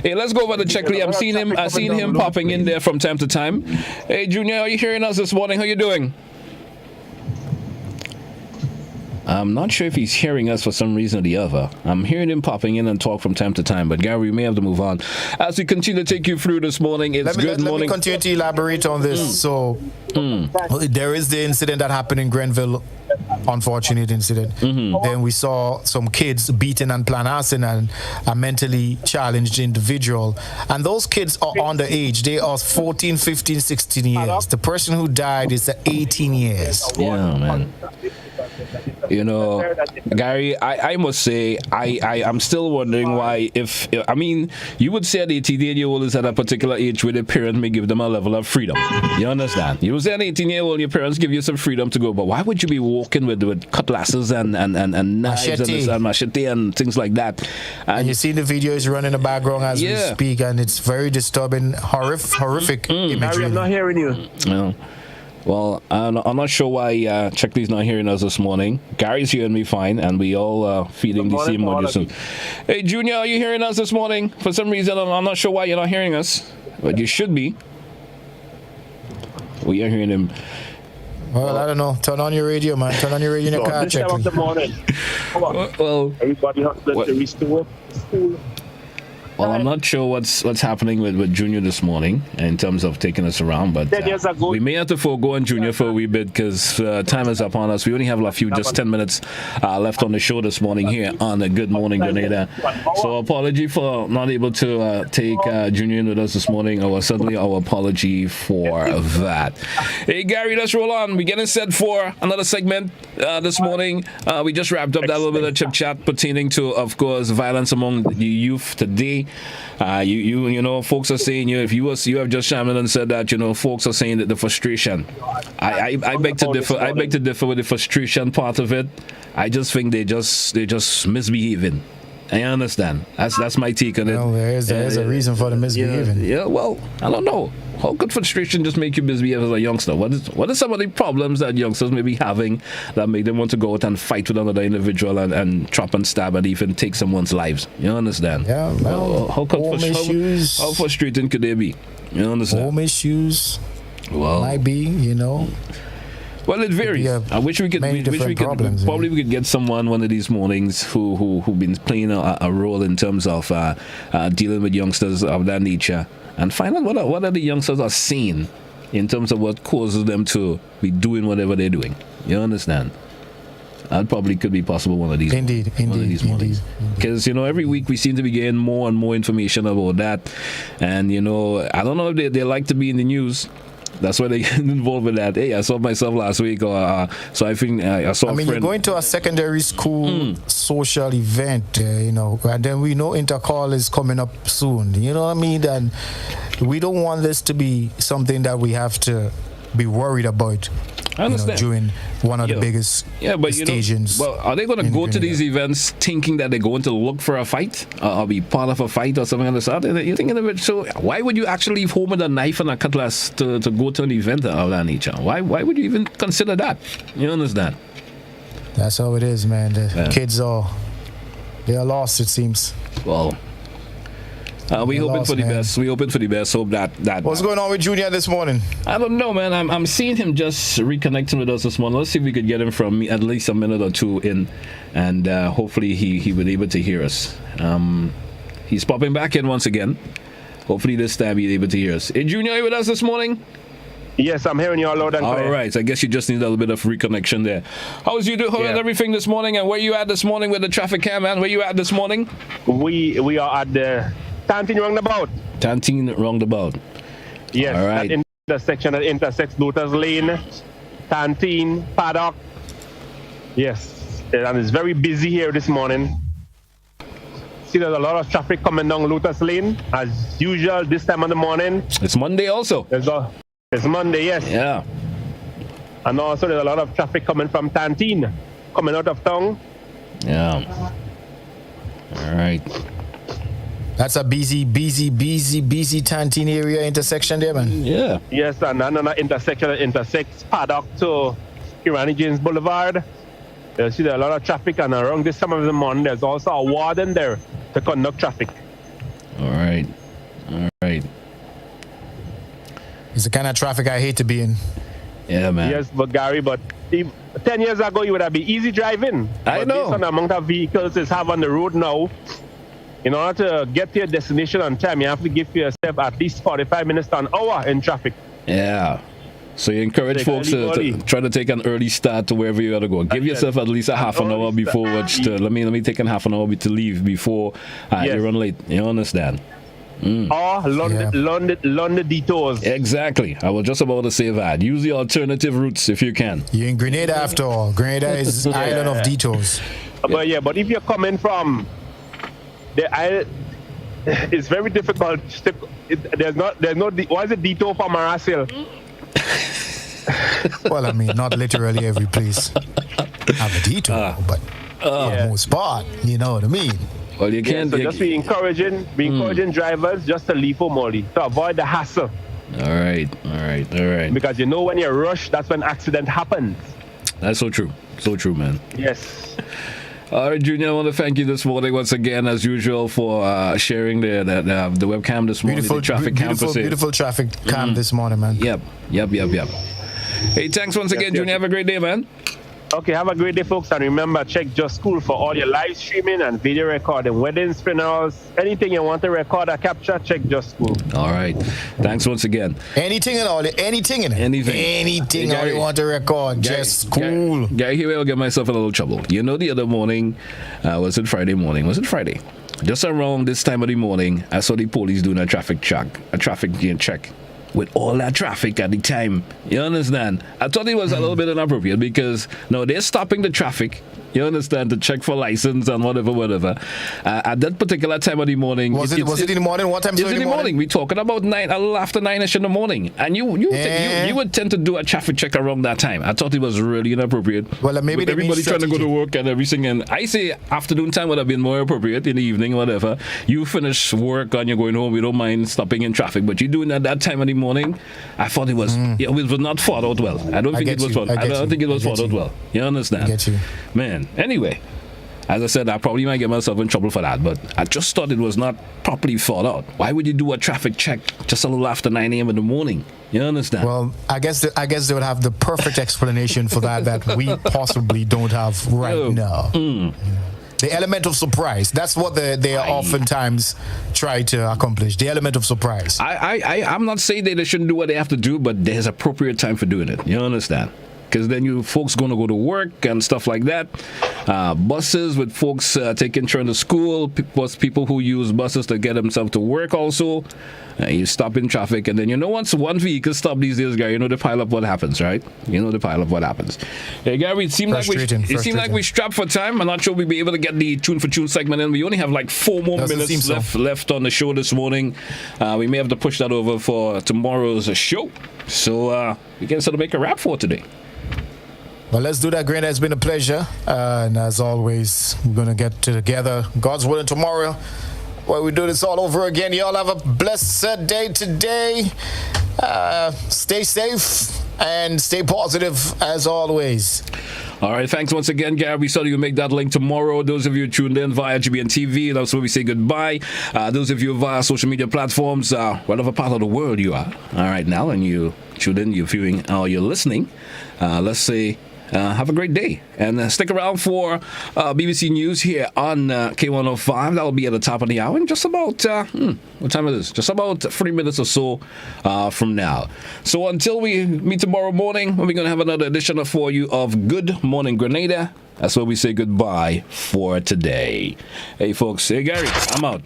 Hey, let's go over to Checkley. I've seen him popping in there from time to time. Hey, Junior, are you hearing us this morning? How you doing? I'm not sure if he's hearing us for some reason or the other. I'm hearing him popping in and talk from time to time, but Gary, we may have to move on. As we continue to take you through this morning, let me continue to elaborate on this. So, there is the incident that happened in Grenville, unfortunate incident. Then we saw some kids beaten and plan arson and a mentally challenged individual. And those kids are underage. They are 14, 15, 16 years. The person who died is 18 years. Yeah, man. You know, Gary, I must say, I'm still wondering why, you would say an 18-year-old is at a particular age where the parent may give them a level of freedom. You understand? You would say an 18-year-old, your parents give you some freedom to go, but why would you be walking with cutlasses and knives and machete and things like that? And you see the videos running in the background as we speak, and it's very disturbing, horrific imagery. Gary, I'm not hearing you. No. Well, I'm not sure why Checkley's not hearing us this morning. Gary's hearing me fine, and we all feeding the same audio. Hey, Junior, are you hearing us this morning? For some reason, I'm not sure why you're not hearing us, but you should be. We are hearing him. Well, I don't know. Turn on your radio, man. Turn on your radio in your car, Checkley. This time of the morning. Well, everybody has to restore school. Well, I'm not sure what's happening with Junior this morning in terms of taking us around, but 10 years ago, we may have to forego on Junior for a wee bit because time is upon us. We only have just 10 minutes left on the show this morning here on the Good Morning Grenada. So apology for not able to take Junior in with us this morning, or certainly our apology for that. Hey, Gary, let's roll on. We're getting set for another segment this morning. We just wrapped up that little bit of chip chat pertaining to, of course, violence among the youth today. You know, folks are saying you have just chimed in and said that folks are saying that the frustration. I beg to differ. I beg to differ with the frustration part of it. I just think they just misbehaving. I understand. That's my take on it. Well, there's a reason for the misbehaving. Yeah. Well, I don't know. How could frustration just make you misbehave as a youngster? What are some of the problems that youngsters may be having that make them want to go out and fight with another individual and chop and stab and even take someone's lives? You understand? Yeah. Well, how frustrating could they be? You understand? Home issues. Well, might be. Well, it varies. I wish we could. Probably we could get someone one of these mornings who've been playing a role in terms of dealing with youngsters of that nature, and find out what are the youngsters are seeing in terms of what causes them to be doing whatever they're doing. You understand? That probably could be possible one of these. Indeed. Because every week we seem to be getting more and more information about that, and I don't know if they like to be in the news. That's why they get involved with that. Hey, I saw myself last week, so I think I saw. You're going to a secondary school social event, and then we know intercall is coming up soon. You know what I mean? And we don't want this to be something that we have to be worried about. I understand. During one of the biggest stations. Well, are they going to go to these events thinking that they're going to look for a fight or be part of a fight or something like that? You're thinking of it. So why would you actually leave home with a knife and a cutlass to go to an event of that nature? Why would you even consider that? You understand? That's how it is, man. The kids they are lost, it seems. Well, we hoping for the best. We hoping for the best. Hope that. What's going on with Junior this morning? I don't know, man. I'm seeing him just reconnecting with us this morning. Let's see if we could get him from at least a minute or two in, and hopefully he will be able to hear us. He's popping back in once again. Hopefully this time he's able to hear us. Hey, Junior, are you with us this morning? Yes, I'm hearing you all loud and clear. All right. I guess you just need a little bit of reconnection there. How's everything this morning, and where you at this morning with the traffic cam, man? Where you at this morning? We are at the Tantine roundabout. Yes, all right. That intersection that intersects Lotus Lane, Tantine, Paddock. Yes, and it's very busy here this morning. See, there's a lot of traffic coming down Lotus Lane as usual this time of the morning. It's Monday also. It's Monday, yes. Yeah. And also there's a lot of traffic coming from Tantine, coming out of town. Yeah. All right. That's a busy Tantine area intersection there, man. Yeah. Yes, and another intersection that intersects Paddock to Irani James Boulevard. You see, there's a lot of traffic, and around this time of the morning, there's also a warden there to conduct traffic. All right. It's the kind of traffic I hate to be in. Yeah, man. Yes, but Gary, 10 years ago, you would have been easy driving. I know. Based on the amount of vehicles it's have on the road now, in order to get to your destination on time, you have to give yourself at least 45 minutes to an hour in traffic. Yeah. So you encourage folks to try to take an early start to wherever you got to go. Give yourself at least a half an hour before which to let me take a half an hour to leave before you run late. You understand? Or London detours. Exactly. I was just about to say that. Use the alternative routes if you can. You're in Grenada after all. Grenada is island of detours. But if you're coming from the island, it's very difficult. There's no. Why is it detour for Marasil? Well, I mean, not literally every place have a detour, but most part, you know what I mean. Well, you can't. So just be encouraging drivers just to leave home early to avoid the hassle. All right. Because when you rush, that's when accident happens. That's so true, man. Yes. All right, Junior, I want to thank you this morning once again, as usual, for sharing the webcam this morning, the traffic cam. Beautiful traffic cam this morning, man. Yep. Hey, thanks once again, Junior. Have a great day, man. Okay, have a great day, folks. And remember, check Just School for all your live streaming and video recording, weddings, funerals, anything you want to record or capture, check Just School. All right. Thanks once again. Anything at all. Anything in it. Anything Gary, you want to record. Just cool. Gary, here I'll get myself in a little trouble. You know, the other morning, was it Friday morning? Was it Friday? Just around this time of the morning, I saw the police doing a traffic check with all that traffic at the time. You understand? I thought it was a little bit inappropriate because no, they're stopping the traffic. You understand, to check for license and whatever. At that particular time of the morning, was it in the morning? What time? It was in the morning. We talking about a little after 9ish in the morning, and you would tend to do a traffic check around that time. I thought it was really inappropriate. Well, maybe with everybody trying to go to work and everything, and I say afternoon time would have been more appropriate, in the evening, whatever. You finish work and you're going home, we don't mind stopping in traffic, but you doing it at that time of the morning. I thought it was it was not thought out well. I don't think it was thought out well. You understand? I get you. Man. Anyway, as I said, I probably might get myself in trouble for that, but I just thought it was not properly thought out. Why would you do a traffic check just a little after 9 a.m. in the morning? You understand? Well, I guess they would have the perfect explanation for that we possibly don't have right now. The element of surprise. That's what they oftentimes try to accomplish. The element of surprise. I'm not saying that they shouldn't do what they have to do, but there's appropriate time for doing it. You understand? Because then you folks going to go to work and stuff like that. Buses with folks taking children to school, people who use buses to get themselves to work also. You stop in traffic, and then once one vehicle stop these days, Gary, the pile up what happens, right? The pile up what happens. Hey, Gary, it seemed like we strapped for time. I'm not sure we'll be able to get the Tune for Tune segment in. We only have like 4 more minutes left on the show this morning. We may have to push that over for tomorrow's show. So we can sort of make a wrap for today. Well, let's do that, Grenada. It's been a pleasure. And as always, we're going to get together, God's willing, tomorrow, while we do this all over again. Y'all have a blessed day today. Stay safe and stay positive as always. All right, thanks once again, Gary. We saw you make that link tomorrow. Those of you tuned in via GBN TV, that's where we say goodbye. Those of you via social media platforms, whatever part of the world you are, all right, now, and you tuned in, you're viewing, or you're listening, let's say, have a great day, and stick around for BBC News here on K105. That'll be at the top of the hour in just about what time it is? Just about 3 minutes or so from now. So until we meet tomorrow morning, we're going to have another edition for you of Good Morning Grenada. That's where we say goodbye for today. Hey folks, hey Gary, I'm out.